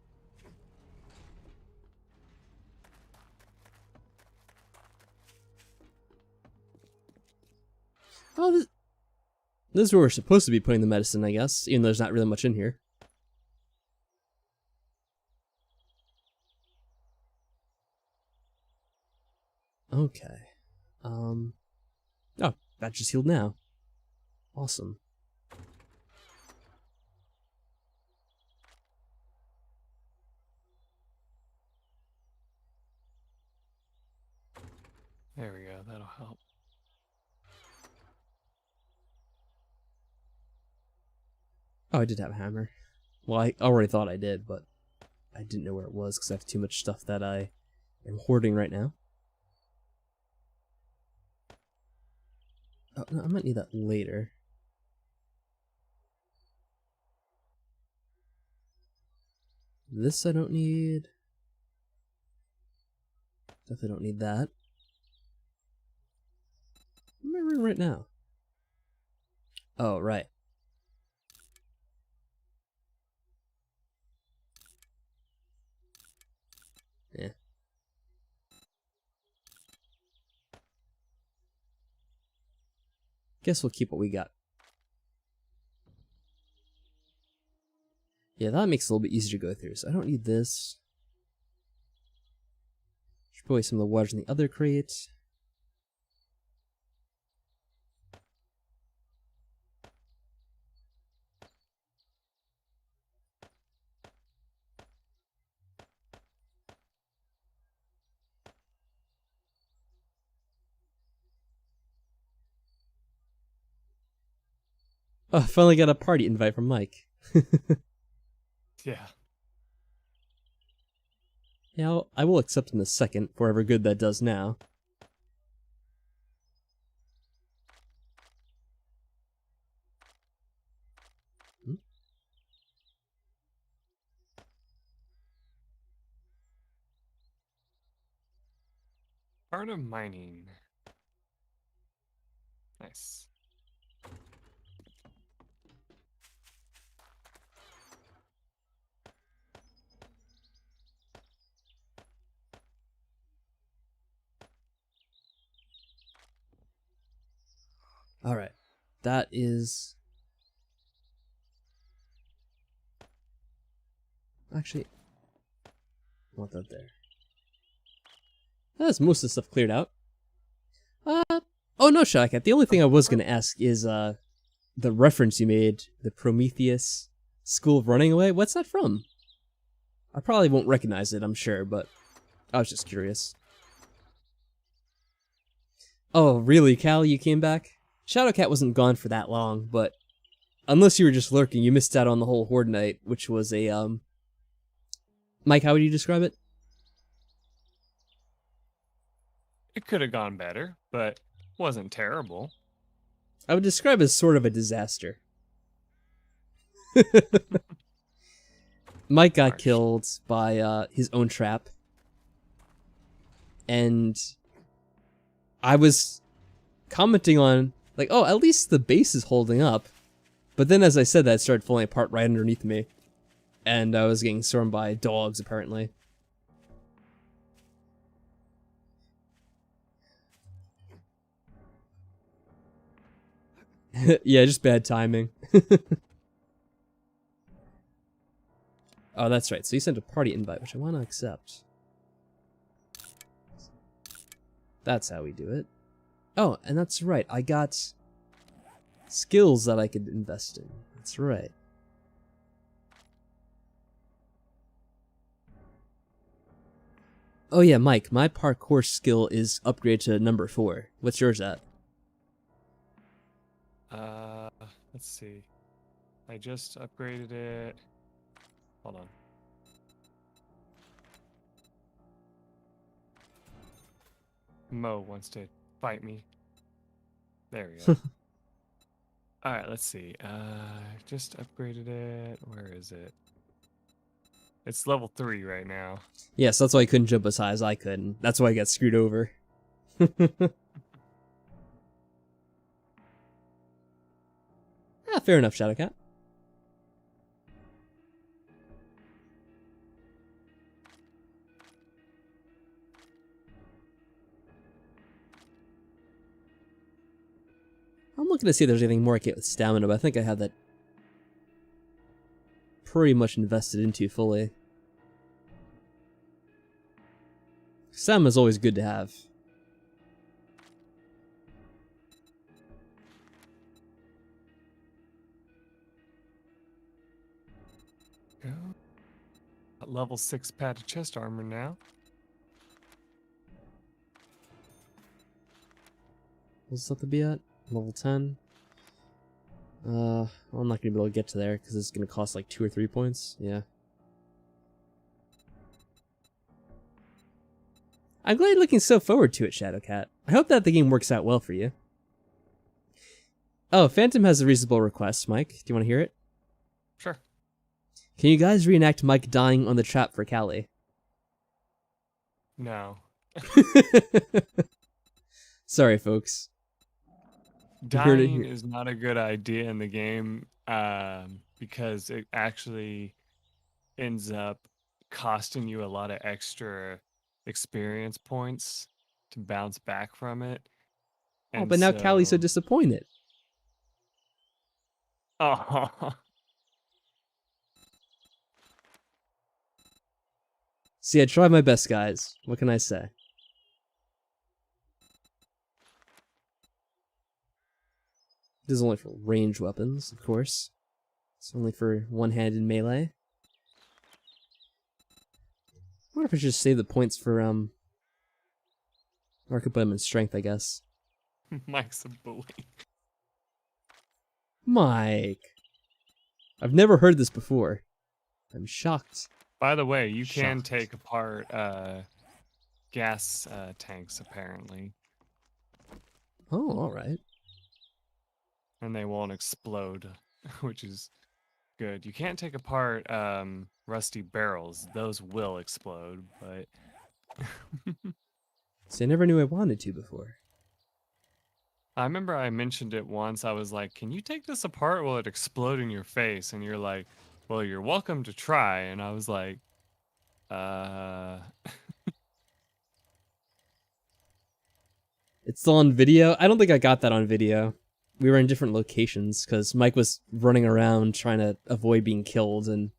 Oh, this is where we're supposed to be putting the medicine, I guess, even though there's not really much in here. Okay. Oh, that just healed now. Awesome. There we go. That'll help. Oh, I did have a hammer. Well, I already thought I did, but I didn't know where it was because I have too much stuff that I am hoarding right now. Oh, no, I might need that later. This I don't need. Definitely don't need that. What am I running right now? Oh, right. Yeah. Guess we'll keep what we got. Yeah, that makes it a little bit easier to go through, so I don't need this. Should put away some of the waters in the other crate. Oh, I finally got a party invite from Mike. Yeah. Yeah, I will accept in a second, for whatever good that does now. Hmm? Art of mining. Nice. Alright. That is... Actually... I want that there. That's most of the stuff cleared out. Oh no, Shotcat. The only thing I was going to ask is, the reference you made, the Prometheus School of Running Away. What's that from? I probably won't recognize it, I'm sure, but I was just curious. Oh, really, Cal? You came back? Shadowcat wasn't gone for that long, but unless you were just lurking, you missed out on the whole Horde Night, which was a, Mike, how would you describe it? It could have gone better, but wasn't terrible. I would describe it as sort of a disaster. Mike got Harsh. killed by his own trap. And I was commenting on, like, oh, at least the base is holding up. But then as I said that, it started falling apart right underneath me. And I was getting stormed by dogs, apparently. Yeah, just bad timing. Oh, that's right. So you sent a party invite, which I want to accept. That's how we do it. Oh, and that's right. I got Skills that I could invest in. That's right. Oh yeah, Mike, my parkour skill is upgraded to number 4. What's yours at? Let's see. I just upgraded it. Hold on. Mo wants to fight me. There we go. All right, let's see. Just upgraded it. Where is it? It's level 3 right now. Yes, that's why I couldn't jump as high as I could. And that's why I got screwed over. Fair enough, Shadowcat. I'm looking to see if there's anything more I get with stamina, but I think I have that pretty much invested into fully. Stamina's always good to have. Go. Got level 6 padded chest armor now. What's that to be at? Level 10. I'm not gonna be able to get to there because it's gonna cost like 2 or 3 points. Yeah. I'm glad you're looking so forward to it, Shadowcat. I hope that the game works out well for you. Oh, Phantom has a reasonable request, Mike. Do you want to hear it? Sure. Can you guys reenact Mike dying on the trap for Callie? No. Sorry, folks. Dying is not a good idea in the game because it actually ends up costing you a lot of extra experience points to bounce back from it. Oh, but now Callie's so disappointed. Oh. See, I tried my best, guys. What can I say? This is only for ranged weapons, of course. It's only for one-handed melee. I wonder if I should just save the points for, or I could put them in strength, I guess. Mike's a bully. Mike! I've never heard this before. I'm shocked. By the way, you can take apart gas tanks, apparently. Oh, alright. And they won't explode, which is good. You can't take apart rusty barrels. Those will explode, but... See, I never knew I wanted to before. I remember I mentioned it once. I was like, can you take this apart? Will it explode in your face? And you're like, well, you're welcome to try. And I was like, It's still on video? I don't think I got that on video. We were in different locations because Mike was running around trying to avoid being killed and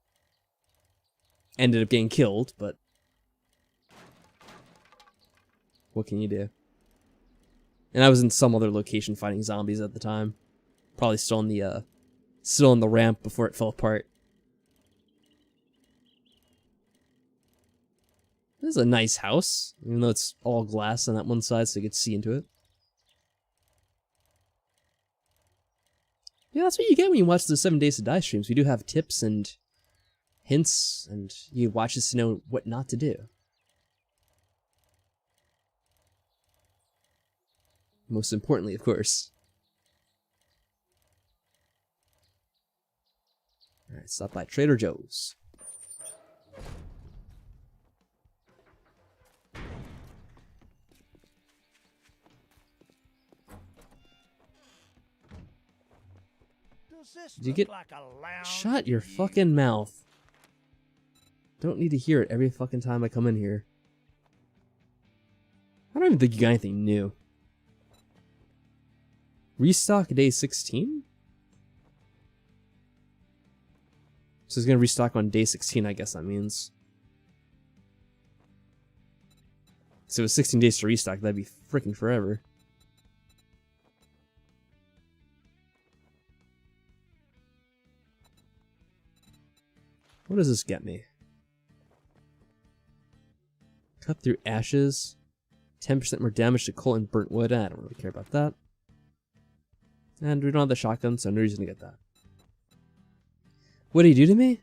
ended up getting killed, but what can you do? And I was in some other location fighting zombies at the time. Probably still on the ramp before it fell apart. This is a nice house, even though it's all glass on that one side so you could see into it. Yeah, that's what you get when you watch the 7 Days to Die streams. We do have tips and hints, and you watch us to know what not to do. Most importantly, of course. Alright, stop by Trader Joe's. Did you get... Shut your fucking mouth. Don't need to hear it every fucking time I come in here. I don't even think you got anything new. Restock day 16? So it's gonna restock on day 16, I guess that means. So it was 16 days to restock, that'd be freaking forever. What does this get me? Cut through ashes. 10% more damage to coal and burnt wood. I don't really care about that. And we don't have the shotgun, so no reason to get that. What did he do to me?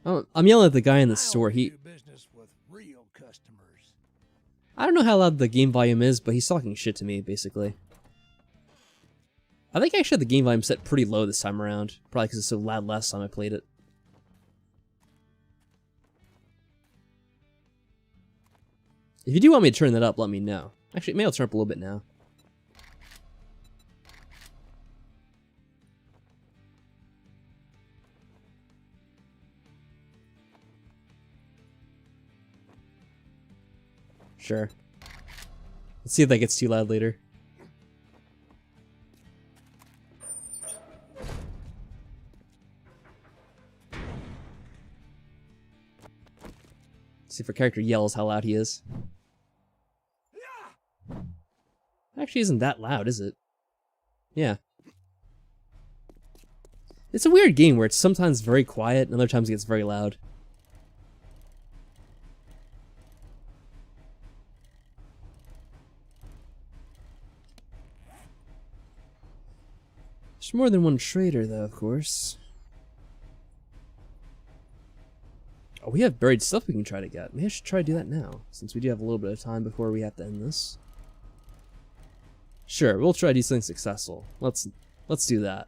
Oh, I'm yelling at the guy in the store. I only do business with real customers. I don't know how loud the game volume is, but he's talking shit to me, basically. I think I actually had the game volume set pretty low this time around. Probably because it's so loud last time I played it. If you do want me to turn that up, let me know. Actually, maybe I'll turn up a little bit now. Sure. Let's see if that gets too loud later. See if our character yells how loud he is. Actually isn't that loud, is it? Yeah. It's a weird game where it's sometimes very quiet and other times it gets very loud. There's more than one trader though, of course. Oh, we have buried stuff we can try to get. Maybe I should try to do that now, since we do have a little bit of time before we have to end this. Sure, we'll try to do something successful. Let's do that.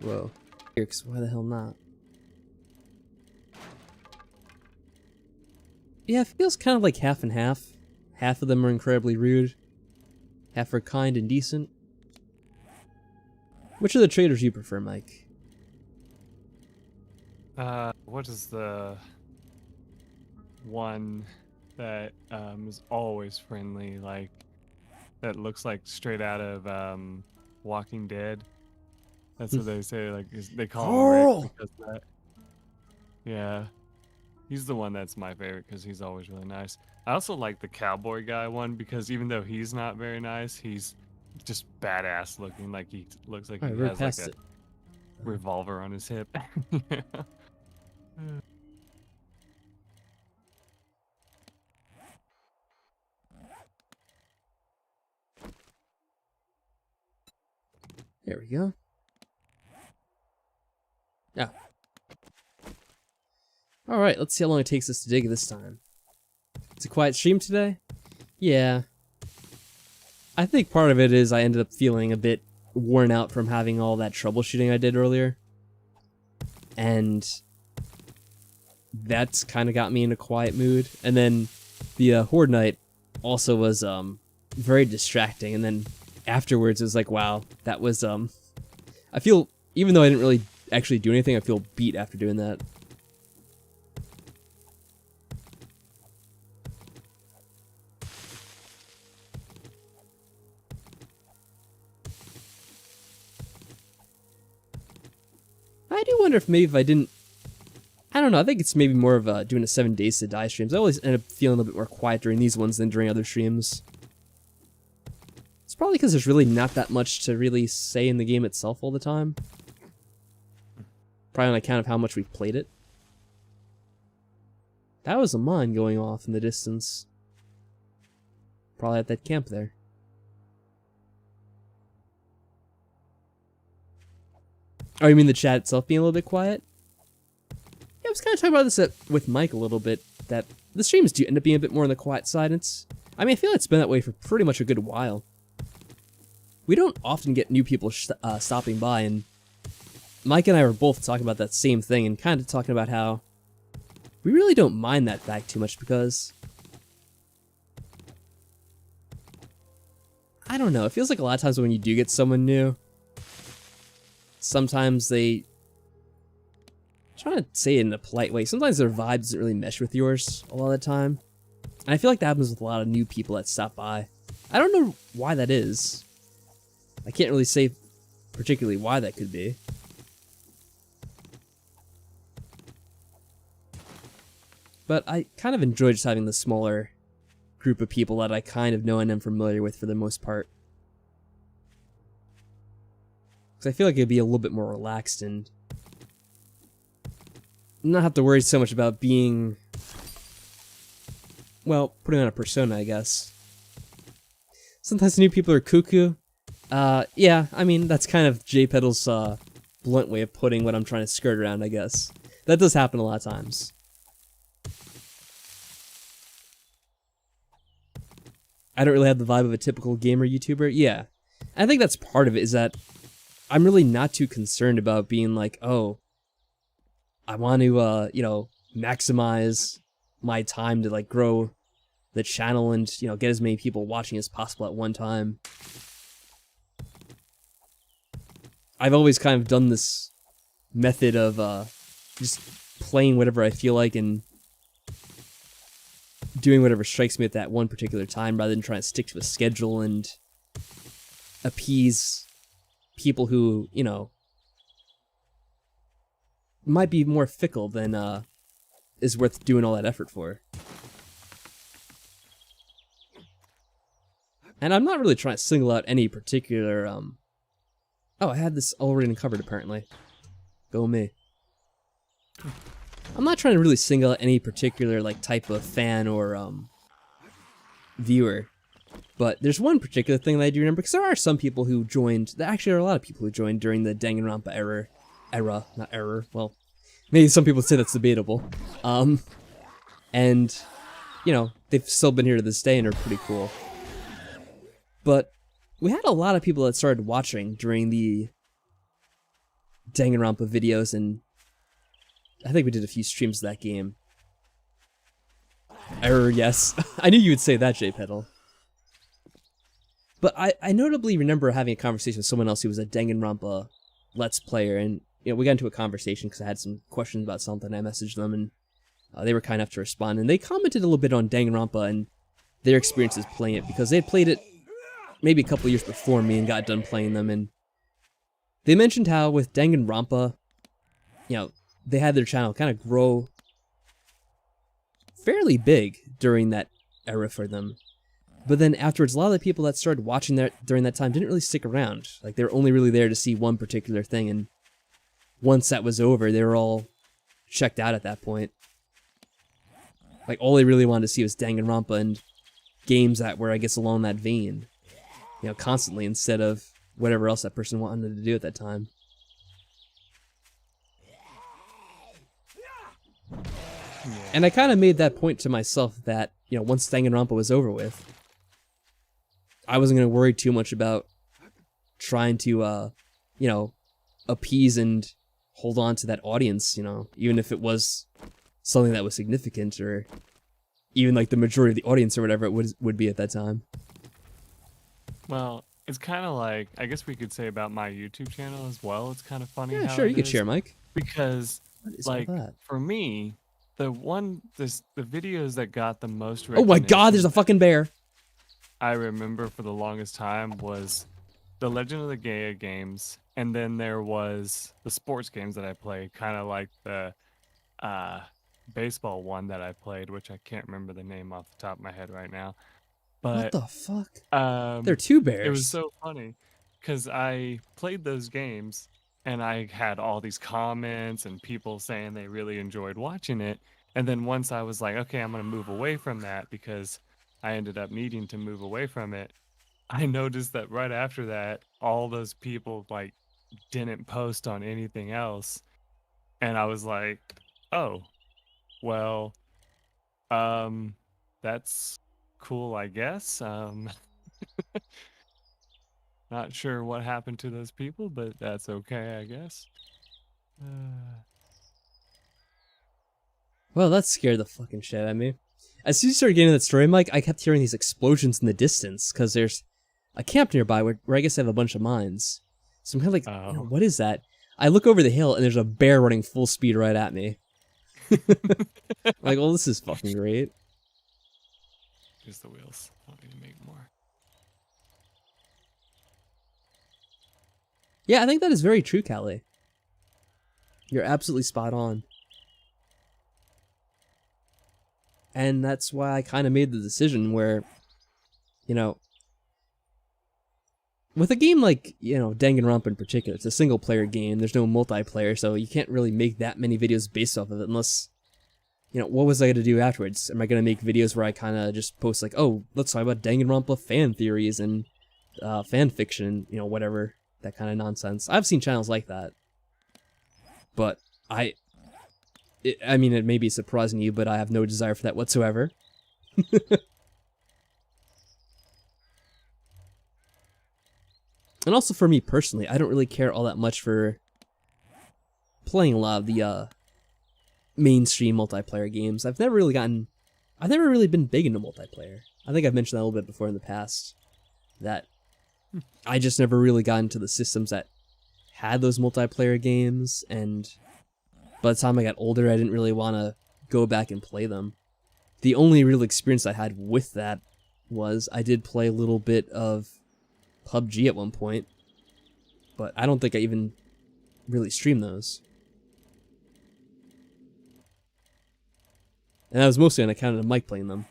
Whoa. Why the hell not? Yeah, it feels kind of like half and half. Half of them are incredibly rude. Half are kind and decent. Which of the traders do you prefer, Mike? What is the one that is always friendly, like that looks like straight out of Walking Dead? That's what they say. Like they call him Rick because of that. Yeah, he's the one that's my favorite because he's always really nice. I also like the cowboy guy one because even though he's not very nice, he's just badass looking. Like he looks like he has like a revolver on his hip. Yeah. There we go. Yeah. Alright, let's see how long it takes us to dig this time. It's a quiet stream today? Yeah. I think part of it is I ended up feeling a bit worn out from having all that troubleshooting I did earlier. And that's kind of got me in a quiet mood. And then the Horde Night also was very distracting. And then afterwards it was like, wow, that was I feel, even though I didn't really actually do anything, I feel beat after doing that. I do wonder if maybe if I didn't, I don't know, I think it's maybe more of doing a 7 Days to Die streams. I always end up feeling a little bit more quiet during these ones than during other streams. It's probably because there's really not that much to really say in the game itself all the time. Probably on account of how much we've played it. That was a mine going off in the distance. Probably at that camp there. Oh, you mean the chat itself being a little bit quiet? Yeah, I was kind of talking about this with Mike a little bit, that the streams do end up being a bit more on the quiet side. I mean, I feel it's been that way for pretty much a good while. We don't often get new people stopping by, and Mike and I were both talking about that same thing, and kind of talking about how we really don't mind that fact too much because, I don't know, it feels like a lot of times when you do get someone new, sometimes they, I'm trying to say it in a polite way, sometimes their vibe doesn't really mesh with yours a lot of the time. And I feel like that happens with a lot of new people that stop by. I don't know why that is. I can't really say particularly why that could be. But I kind of enjoy just having the smaller group of people that I kind of know and am familiar with for the most part. Because I feel like it'd be a little bit more relaxed and not have to worry so much about being, well, putting on a persona, I guess. Sometimes new people are cuckoo. Yeah, I mean, that's kind of JPedal's blunt way of putting what I'm trying to skirt around, I guess. That does happen a lot of times. I don't really have the vibe of a typical gamer YouTuber. Yeah. I think that's part of it, is that I'm really not too concerned about being like, oh, I want to, you know, maximize my time to, like, grow the channel and, you know, get as many people watching as possible at one time. I've always kind of done this method of just playing whatever I feel like and doing whatever strikes me at that one particular time rather than trying to stick to a schedule and appease people who, you know, might be more fickle than is worth doing all that effort for. And I'm not really trying to single out any particular, Oh, I had this already uncovered, apparently. Go me. I'm not trying to really single out any particular, like, type of fan or, viewer. But there's one particular thing that I do remember, because there are some people who joined, there actually are a lot of people who joined during the Danganronpa era, well, maybe some people say that's debatable. And, you know, they've still been here to this day and are pretty cool. But we had a lot of people that started watching during the Danganronpa videos, and I think we did a few streams of that game. Error, yes. I knew you would say that, JPedal. But I notably remember having a conversation with someone else who was a Danganronpa Let's Player, and you know, we got into a conversation because I had some questions about something. I messaged them, and they were kind enough to respond, and they commented a little bit on Danganronpa and their experiences playing it, because they had played it maybe a couple years before me and got done playing them, and they mentioned how with Danganronpa, you know, they had their channel kind of grow fairly big during that era for them. But then afterwards, a lot of the people that started watching that during that time didn't really stick around. Like, they were only really there to see one particular thing, and once that was over, they were all checked out at that point. Like, all they really wanted to see was Danganronpa and games that were, I guess, along that vein. You know, constantly, instead of whatever else that person wanted to do at that time. And I kind of made that point to myself that, you know, once Danganronpa was over with, I wasn't going to worry too much about trying to, you know, appease and hold on to that audience, you know, even if it was something that was significant, or even like the majority of the audience or whatever it would be at that time. Well, it's kind of like, I guess we could say about my YouTube channel as well. It's kind of funny. Yeah, how sure, it you could is, share, Mike. because What is all like that? for me, the videos that got the most Oh my god, there's a recognition fucking bear! I remember for the longest time was the Legend of the Gaia games, and then there was the sports games that I played, kind of like the baseball one that I played, which I can't remember the name off the top of my head right now. What But the fuck? They're two it was bears. so funny because I played those games and I had all these comments and people saying they really enjoyed watching it. And then once I was like, okay, I'm going to move away from that because I ended up needing to move away from it. I noticed that right after that, all those people like didn't post on anything else. And I was like, oh, well, that's cool, I guess. Not sure what happened to those people, but that's okay, I guess. Well, that scared the fucking shit out of me. As soon as you started getting that story, Mike, I kept hearing these explosions in the distance, because there's a camp nearby where I guess they have a bunch of mines. So I'm kind of like, you know, what is that? I look over the hill, and there's a bear running full speed right at me. Like, well, this is fucking great. Here's the wheels. I don't need to make more. Yeah, I think that is very true, Callie. You're absolutely spot on. And that's why I kind of made the decision where, you know, with a game like, Danganronpa in particular, it's a single-player game, there's no multiplayer, so you can't really make that many videos based off of it unless, what was I going to do afterwards? Am I going to make videos where I kind of just post like, oh, let's talk about Danganronpa fan theories and fan fiction, whatever, that kind of nonsense. I've seen channels like that, but I mean, it may be surprising to you, but I have no desire for that whatsoever. And also for me personally, I don't really care all that much for playing a lot of the mainstream multiplayer games. I've never really been big into multiplayer. I think I've mentioned that a little bit before in the past, that I just never really got into the systems that had those multiplayer games, and by the time I got older, I didn't really want to go back and play them. The only real experience I had with that was I did play a little bit of PUBG at one point, but I don't think I even really streamed those. And that was mostly on account of Mike playing them.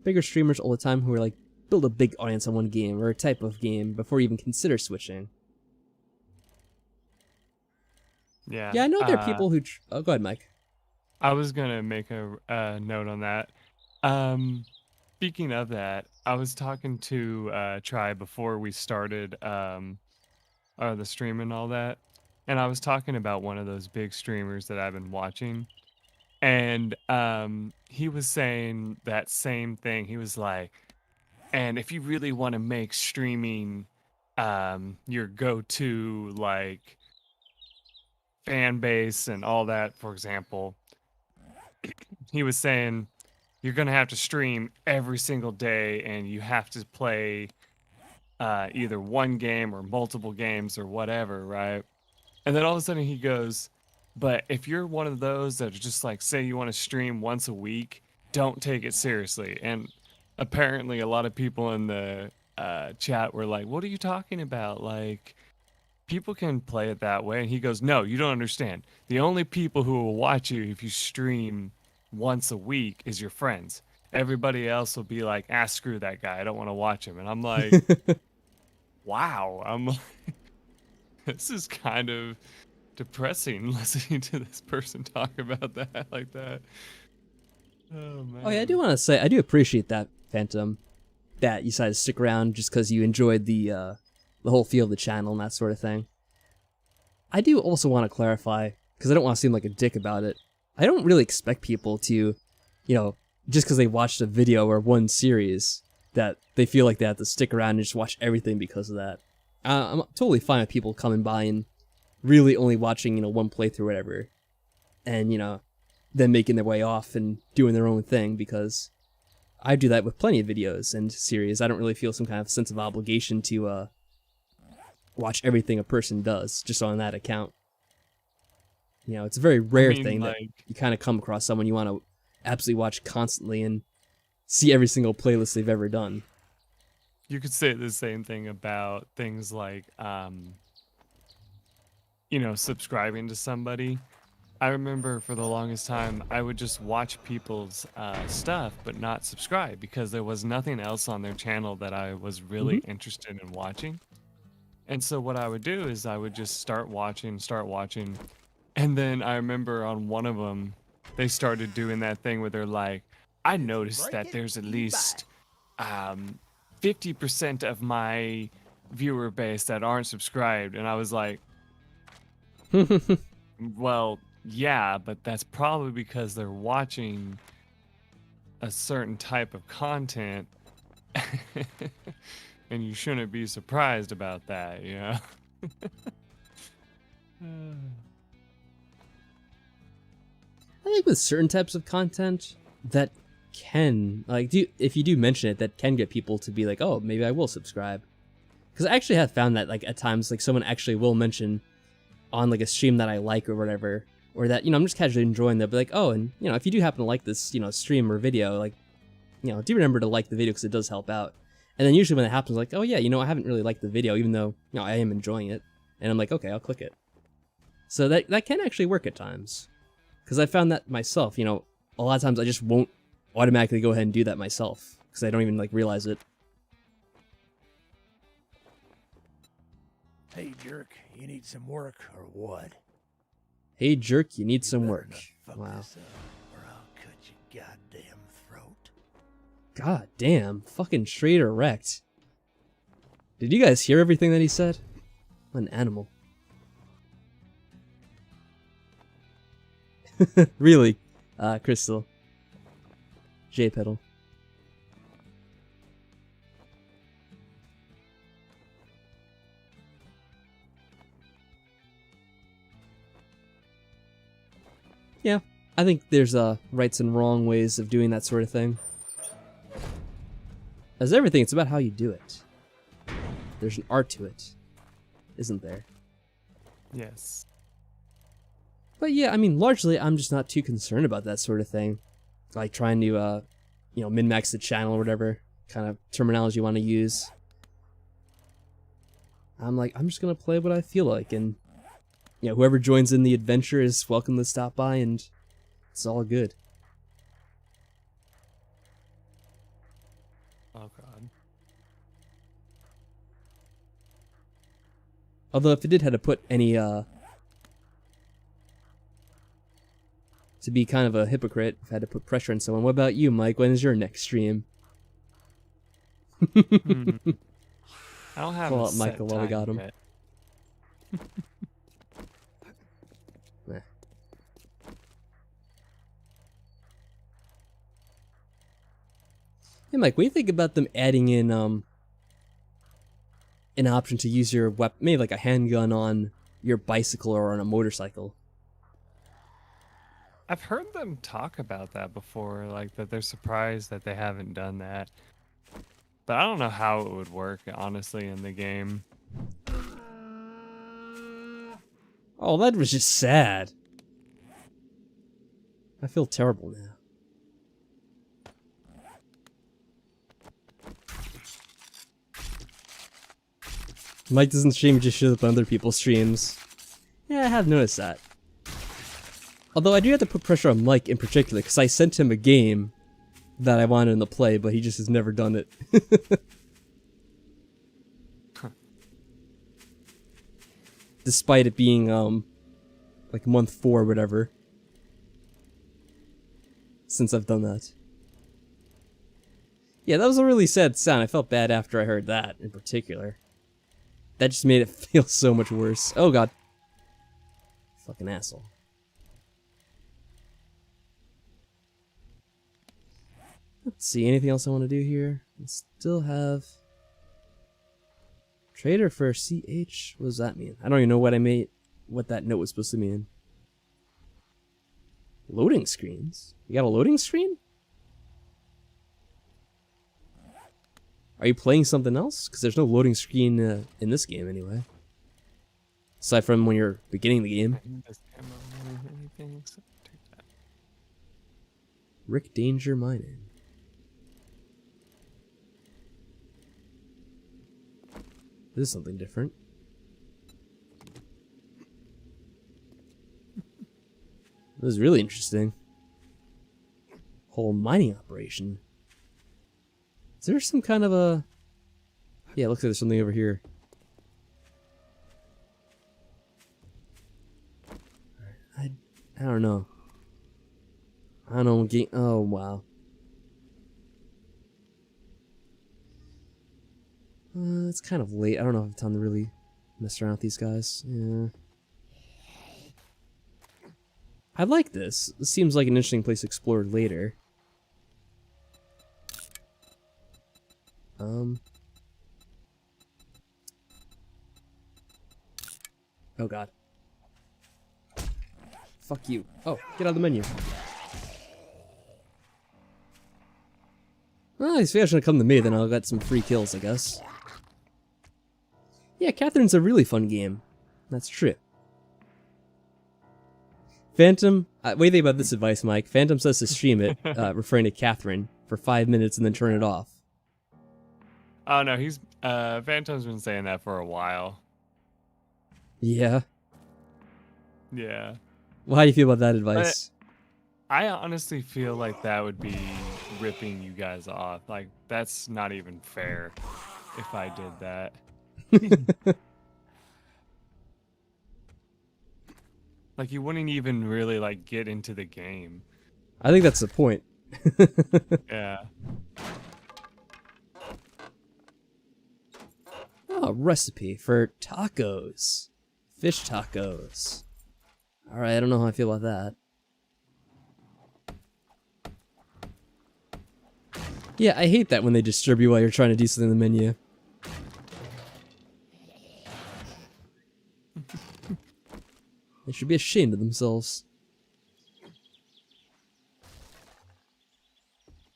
Bigger streamers all the time who are like, build a big audience on one game or a type of game before you even consider switching. Yeah. Yeah, I know there are people who... Oh, go ahead, Mike. I was gonna make a note on that. Speaking of that, I was talking to Try before we started the stream and all that, and I was talking about one of those big streamers that I've been watching, and he was saying that same thing. He was like, and if you really want to make streaming your go-to like fan base and all that, for example, he was saying you're gonna have to stream every single day, and you have to play either one game or multiple games or whatever, right? And then all of a sudden he goes, but if you're one of those that are just like, say you want to stream once a week, don't take it seriously. And apparently a lot of people in the chat were like, what are you talking about? Like, people can play it that way. And he goes, no, you don't understand. The only people who will watch you if you stream once a week is your friends. Everybody else will be like, screw that guy, I don't want to watch him. And I'm like, wow, I'm like, this is kind of depressing listening to this person talk about that like that. Oh man. Oh yeah, I do want to say, I do appreciate that, Phantom, that you decided to stick around just because you enjoyed the whole feel of the channel and that sort of thing. I do also want to clarify, because I don't want to seem like a dick about it, I don't really expect people to, just because they watched a video or one series, that they feel like they have to stick around and just watch everything because of that. I'm totally fine with people coming by and really only watching, one playthrough or whatever, and, then making their way off and doing their own thing, because I do that with plenty of videos and series. I don't really feel some kind of sense of obligation to watch everything a person does just on that account. It's a very rare thing that you kind of come across someone you want to absolutely watch constantly and see every single playlist they've ever done. You could say the same thing about things like, subscribing to somebody. I remember for the longest time, I would just watch people's stuff, but not subscribe because there was nothing else on their channel that I was really interested in watching. And so what I would do is I would just start watching. And then I remember on one of them, they started doing that thing where they're like, I noticed that there's at least 50% of my viewer base that aren't subscribed. And I was like, well, yeah, but that's probably because they're watching a certain type of content. And you shouldn't be surprised about that, I think with certain types of content that can, if you do mention it, that can get people to be like, oh, maybe I will subscribe. Because I actually have found that, at times, someone actually will mention on, a stream that I like or whatever, or that, I'm just casually enjoying that, but like, oh, and, if you do happen to like this, stream or video, do remember to like the video because it does help out. And then usually when it happens, like, oh yeah, I haven't really liked the video, even though, I am enjoying it. And I'm like, okay, I'll click it. So that can actually work at times. Because I found that myself, you know, a lot of times I just won't automatically go ahead and do that myself. Because I don't even, like, realize it. Hey, jerk, you need some work or what? Hey, jerk, you need some better work. not fuck Wow. this up, or I'll cut your goddamn throat. God damn, fucking straight erect. Did you guys hear everything that he said? What an animal. Really, Crystal. J-Pedal. Yeah, I think there's rights and wrong ways of doing that sort of thing. As everything, it's about how you do it. There's an art to it, isn't there? Yes. But yeah, I mean, largely, I'm just not too concerned about that sort of thing. Like trying to, you know, min-max the channel or whatever kind of terminology you want to use. I'm like, I'm just gonna play what I feel like, and you know, whoever joins in the adventure is welcome to stop by, and it's all good. Oh god. Although if it did have to put any, to be kind of a hypocrite, if I had to put pressure on someone, what about you, Mike? When is your next stream? Hmm. I don't have Call a out set Michael while we time got him. yet. Nah. Hey, Mike, what do you think about them adding in, an option to use your weapon, maybe like a handgun on your bicycle or on a motorcycle? I've heard them talk about that before, like that they're surprised that they haven't done that. But I don't know how it would work, honestly, in the game. Oh, that was just sad. I feel terrible now. Mike doesn't stream, he just shows up on other people's streams. Yeah, I have noticed that. Although I do have to put pressure on Mike in particular, because I sent him a game that I wanted him to play, but he just has never done it. Despite it being, like month 4 or whatever. Since I've done that. Yeah, that was a really sad sound. I felt bad after I heard that, in particular. That just made it feel so much worse. Oh god. Fucking asshole. Let's see, anything else I want to do here? I still have... Trader for CH? What does that mean? I don't even know what what that note was supposed to mean. Loading screens? You got a loading screen? Are you playing something else? Because there's no loading screen in this game anyway. Aside from when you're beginning the game. Rick Danger Mining. This is something different. This is really interesting. Whole mining operation. Is there some kind of a... Yeah, it looks like there's something over here. I don't know. I don't know. Oh, wow. It's kind of late. I don't know if I have time to really mess around with these guys. Yeah. I like this. This seems like an interesting place to explore later. Oh god. Fuck you. Oh, get out of the menu. Well, he's gonna come to me, then I'll get some free kills, I guess. Yeah, Catherine's a really fun game. That's true. Phantom, what do you think about this advice, Mike? Phantom says to stream it, referring to Catherine, for 5 minutes and then turn it off. Oh no, Phantom's been saying that for a while. Yeah. Yeah. Well, how do you feel about that But advice? I honestly feel like that would be ripping you guys off. Like, that's not even fair if I did that. Like, you wouldn't even really, like, get into the game. I think that's the point. Yeah. Oh, recipe for tacos. Fish tacos. Alright, I don't know how I feel about that. Yeah, I hate that when they disturb you while you're trying to do something in the menu. They should be ashamed of themselves.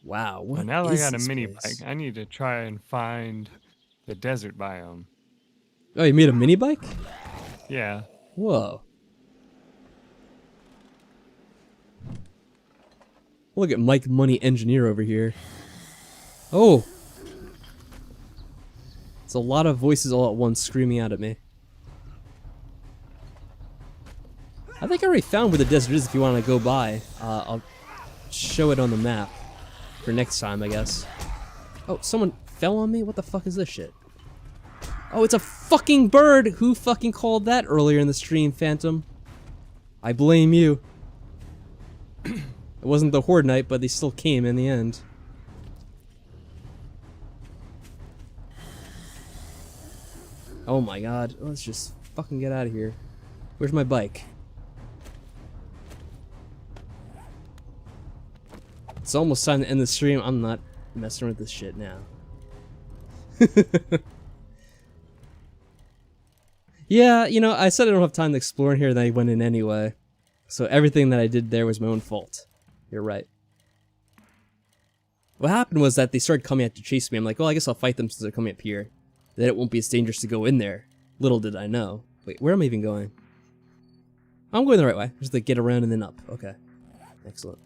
Wow, what But now that I is got a this mini place? bike, I need to try and find the desert biome. Oh, you made a mini bike? Yeah. Whoa. Look at Mike Money Engineer over here. Oh! It's a lot of voices all at once screaming out at me. I think I already found where the desert is if you want to go by. I'll show it on the map for next time, I guess. Oh, someone fell on me? What the fuck is this shit? Oh, it's a fucking bird! Who fucking called that earlier in the stream, Phantom? I blame you. It wasn't the Horde Night, but they still came in the end. Oh my god, let's just fucking get out of here. Where's my bike? It's almost time to end the stream. I'm not messing with this shit now. Yeah, you know, I said I don't have time to explore in here, and I went in anyway. So everything that I did there was my own fault. You're right. What happened was that they started coming out to chase me. I'm like, well, I guess I'll fight them since they're coming up here. Then it won't be as dangerous to go in there. Little did I know. Wait, where am I even going? I'm going the right way. Just like get around and then up. Okay. Excellent.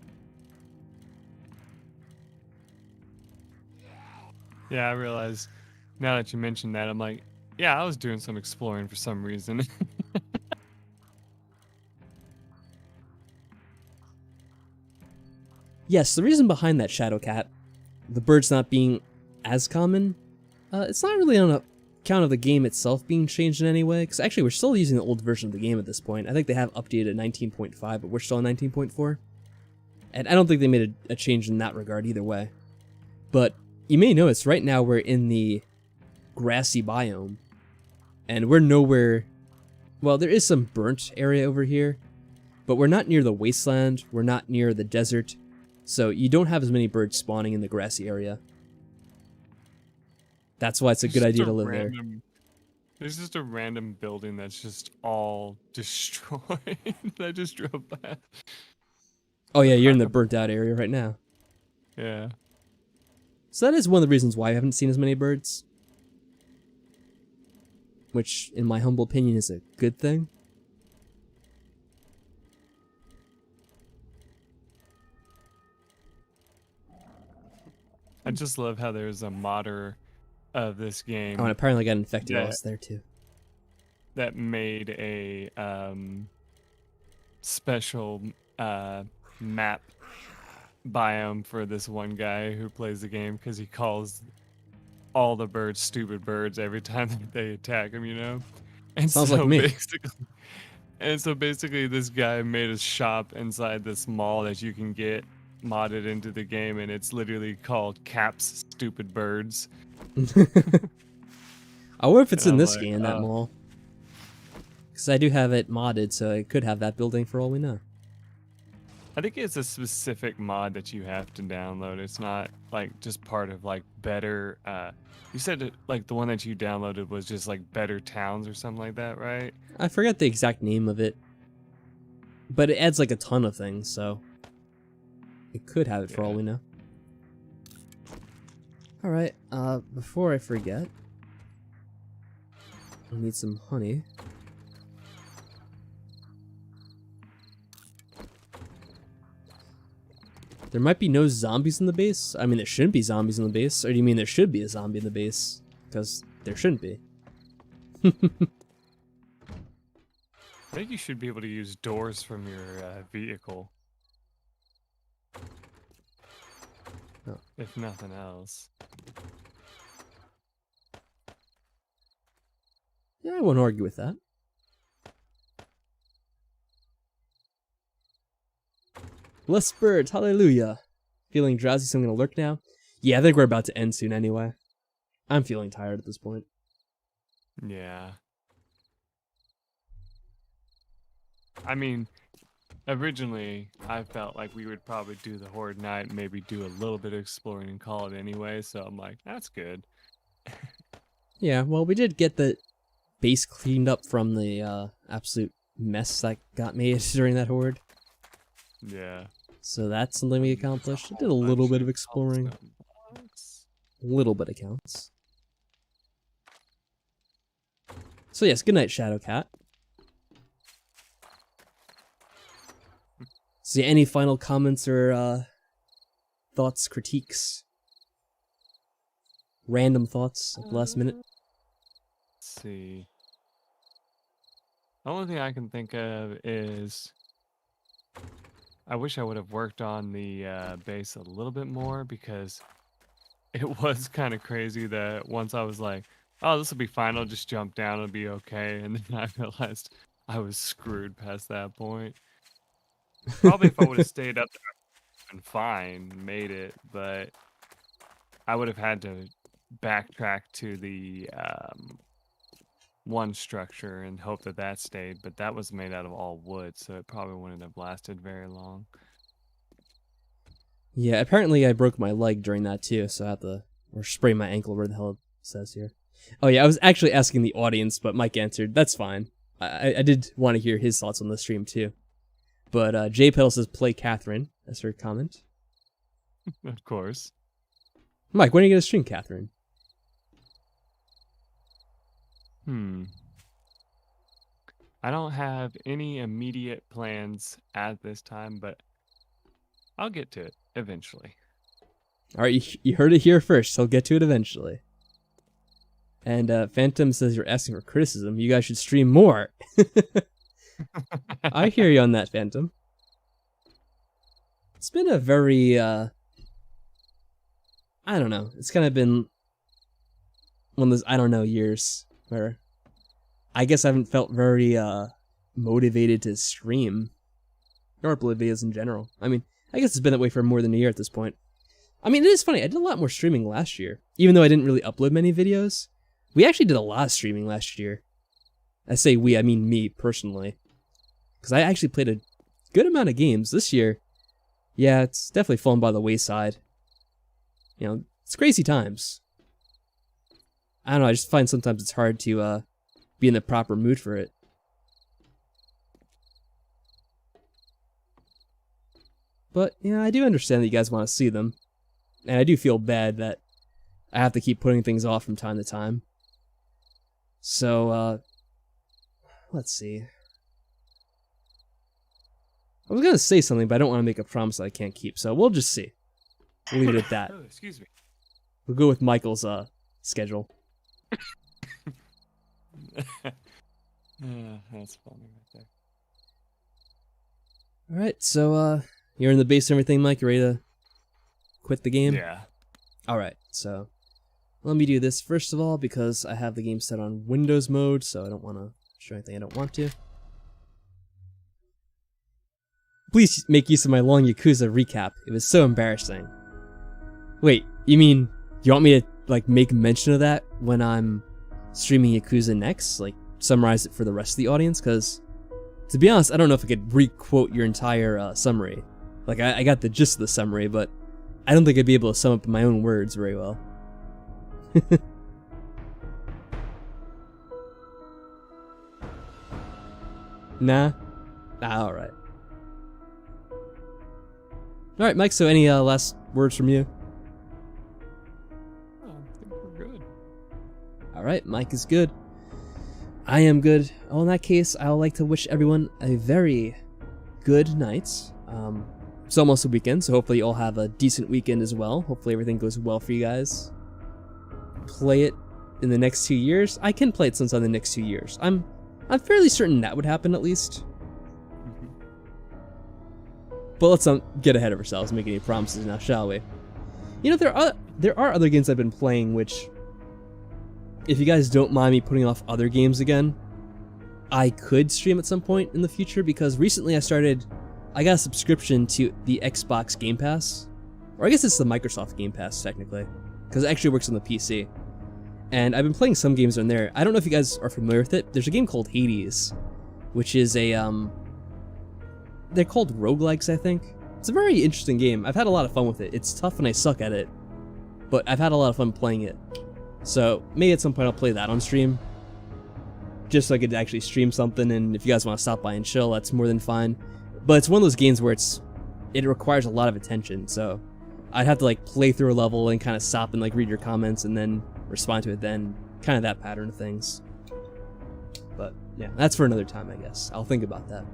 Yeah, I realized now that you mentioned that, I'm like, yeah, I was doing some exploring for some reason. Yes, the reason behind that Shadow Cat, the birds not being as common, it's not really on account of the game itself being changed in any way, because actually we're still using the old version of the game at this point. I think they have updated 19.5, but we're still on 19.4. And I don't think they made a change in that regard either way. But you may notice right now we're in the grassy biome, and we're nowhere... Well, there is some burnt area over here, but we're not near the wasteland, we're not near the desert, so you don't have as many birds spawning in the grassy area. That's why it's a good idea to live there. There's just a random building that's just all destroyed. I just drove past. Oh yeah, you're in the burnt out area right now. Yeah. So that is one of the reasons why I haven't seen as many birds. Which, in my humble opinion, is a good thing. I just love how there's a modder of this game Oh, and apparently I got infected while I Yeah. was there too. that made a special map biome for this one guy who plays the game because he calls all the birds stupid birds every time that they attack him, you know? And Sounds like me. Basically this guy made a shop inside this mall that you can get modded into the game, and it's literally called Caps Stupid Birds. I wonder if it's And in I'm this like, game, that oh. mall. Because I do have it modded, so I could have that building for all we know. I think it's a specific mod that you have to download. It's not like just part of like better. You said like the one that you downloaded was just like Better Towns or something like that, right? I forgot the exact name of it. But it adds like a ton of things, so... It could have it for all we know. Alright, before I forget... I need some honey. There might be no zombies in the base. I mean, there shouldn't be zombies in the base. Or do you mean there should be a zombie in the base? Because there shouldn't be. think you should be able to use doors from your vehicle. Oh. If nothing else. Yeah, I won't argue with that. Less birds, hallelujah. Feeling drowsy, so I'm gonna lurk now? Yeah, I think we're about to end soon anyway. I'm feeling tired at this point. Yeah. I mean, originally, I felt like we would probably do the Horde night, maybe do a little bit of exploring and call it anyway, so I'm like, that's good. Yeah, well, we did get the base cleaned up from the absolute mess that got made during that Horde. Yeah. So that's something we accomplished. I did a little bit of exploring. A little bit of counts. So yes, good night, Shadowcat. So yeah, any final comments or thoughts, critiques? Random thoughts at the last minute? Let's see. The only thing I can think of is I wish I would have worked on the base a little bit more, because it was kind of crazy that once I was like, oh, this will be fine, I'll just jump down, it'll be okay, and then I realized I was screwed past that point. Probably if I would have stayed up there and fine, made it, but I would have had to backtrack to the one structure and hope that that stayed, but that was made out of all wood, so it probably wouldn't have lasted very long. Yeah, apparently I broke my leg during that too, so I have to, or sprain my ankle, where the hell it says here. Oh yeah, I was actually asking the audience, but Mike answered. That's fine. I did want to hear his thoughts on the stream too. But J Pedal says play Catherine. That's her comment. Of course. Mike, when are you going to stream Catherine? I don't have any immediate plans at this time, but I'll get to it eventually. Alright, you heard it here first. I'll get to it eventually. And Phantom says you're asking for criticism. You guys should stream more. I hear you on that, Phantom. It's been a very, I don't know. It's kind of been one of those, I don't know, years where I guess I haven't felt very motivated to stream or upload videos in general. I mean, I guess it's been that way for more than a year at this point. I mean, it is funny. I did a lot more streaming last year, even though I didn't really upload many videos. We actually did a lot of streaming last year. I say we, I mean me, personally. Because I actually played a good amount of games this year. Yeah, it's definitely fallen by the wayside. You know, it's crazy times. I don't know, I just find sometimes it's hard to be in the proper mood for it. But, yeah, I do understand that you guys want to see them. And I do feel bad that I have to keep putting things off from time to time. So, let's see. I was gonna say something, but I don't want to make a promise that I can't keep, so we'll just see. We'll leave it at that. Oh, excuse me. We'll go with Michael's schedule. That's funny right there. Alright, so you're in the base and everything, Mike? You ready to quit the game? Yeah. Alright, so let me do this first of all, because I have the game set on Windows mode, so I don't want to show anything I don't want to. Please make use of my long Yakuza recap. It was so embarrassing. Wait, you mean you want me to like make mention of that when I'm streaming Yakuza next? Like summarize it for the rest of the audience? Because to be honest, I don't know if I could re-quote your entire summary. Like I got the gist of the summary, but I don't think I'd be able to sum up in my own words very well. Nah? Alright. Alright, Mike, so any last words from you? Oh, I think we're good. Alright, Mike is good. I am good. Well, in that case, I would like to wish everyone a very good night. It's almost a weekend, so hopefully you all have a decent weekend as well. Hopefully everything goes well for you guys. Play it in the next 2 years. I can play it sometime in the next 2 years. I'm I'm fairly certain that would happen at least. Mhm. But let's not get ahead of ourselves, make any promises now, shall we? You know, there are other games I've been playing which, if you guys don't mind me putting off other games again, I could stream at some point in the future, because recently I got a subscription to the Xbox Game Pass. Or I guess it's the Microsoft Game Pass, technically, because it actually works on the PC. And I've been playing some games on there. I don't know if you guys are familiar with it. There's a game called Hades, which is a, they're called roguelikes, I think. It's a very interesting game. I've had a lot of fun with it. It's tough and I suck at it, but I've had a lot of fun playing it. So maybe at some point I'll play that on stream, just so I could actually stream something, and if you guys want to stop by and chill, that's more than fine. But it's one of those games where it requires a lot of attention, so I'd have to like play through a level and kind of stop and like read your comments and then respond to it then, kind of that pattern of things. But yeah, that's for another time, I guess. I'll think about that.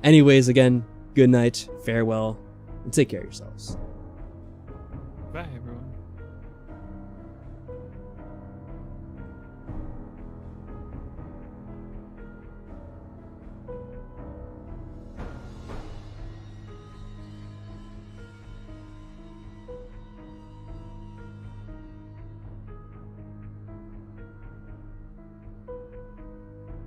Anyways, again, good night, farewell, and take care of yourselves. Bye, everyone.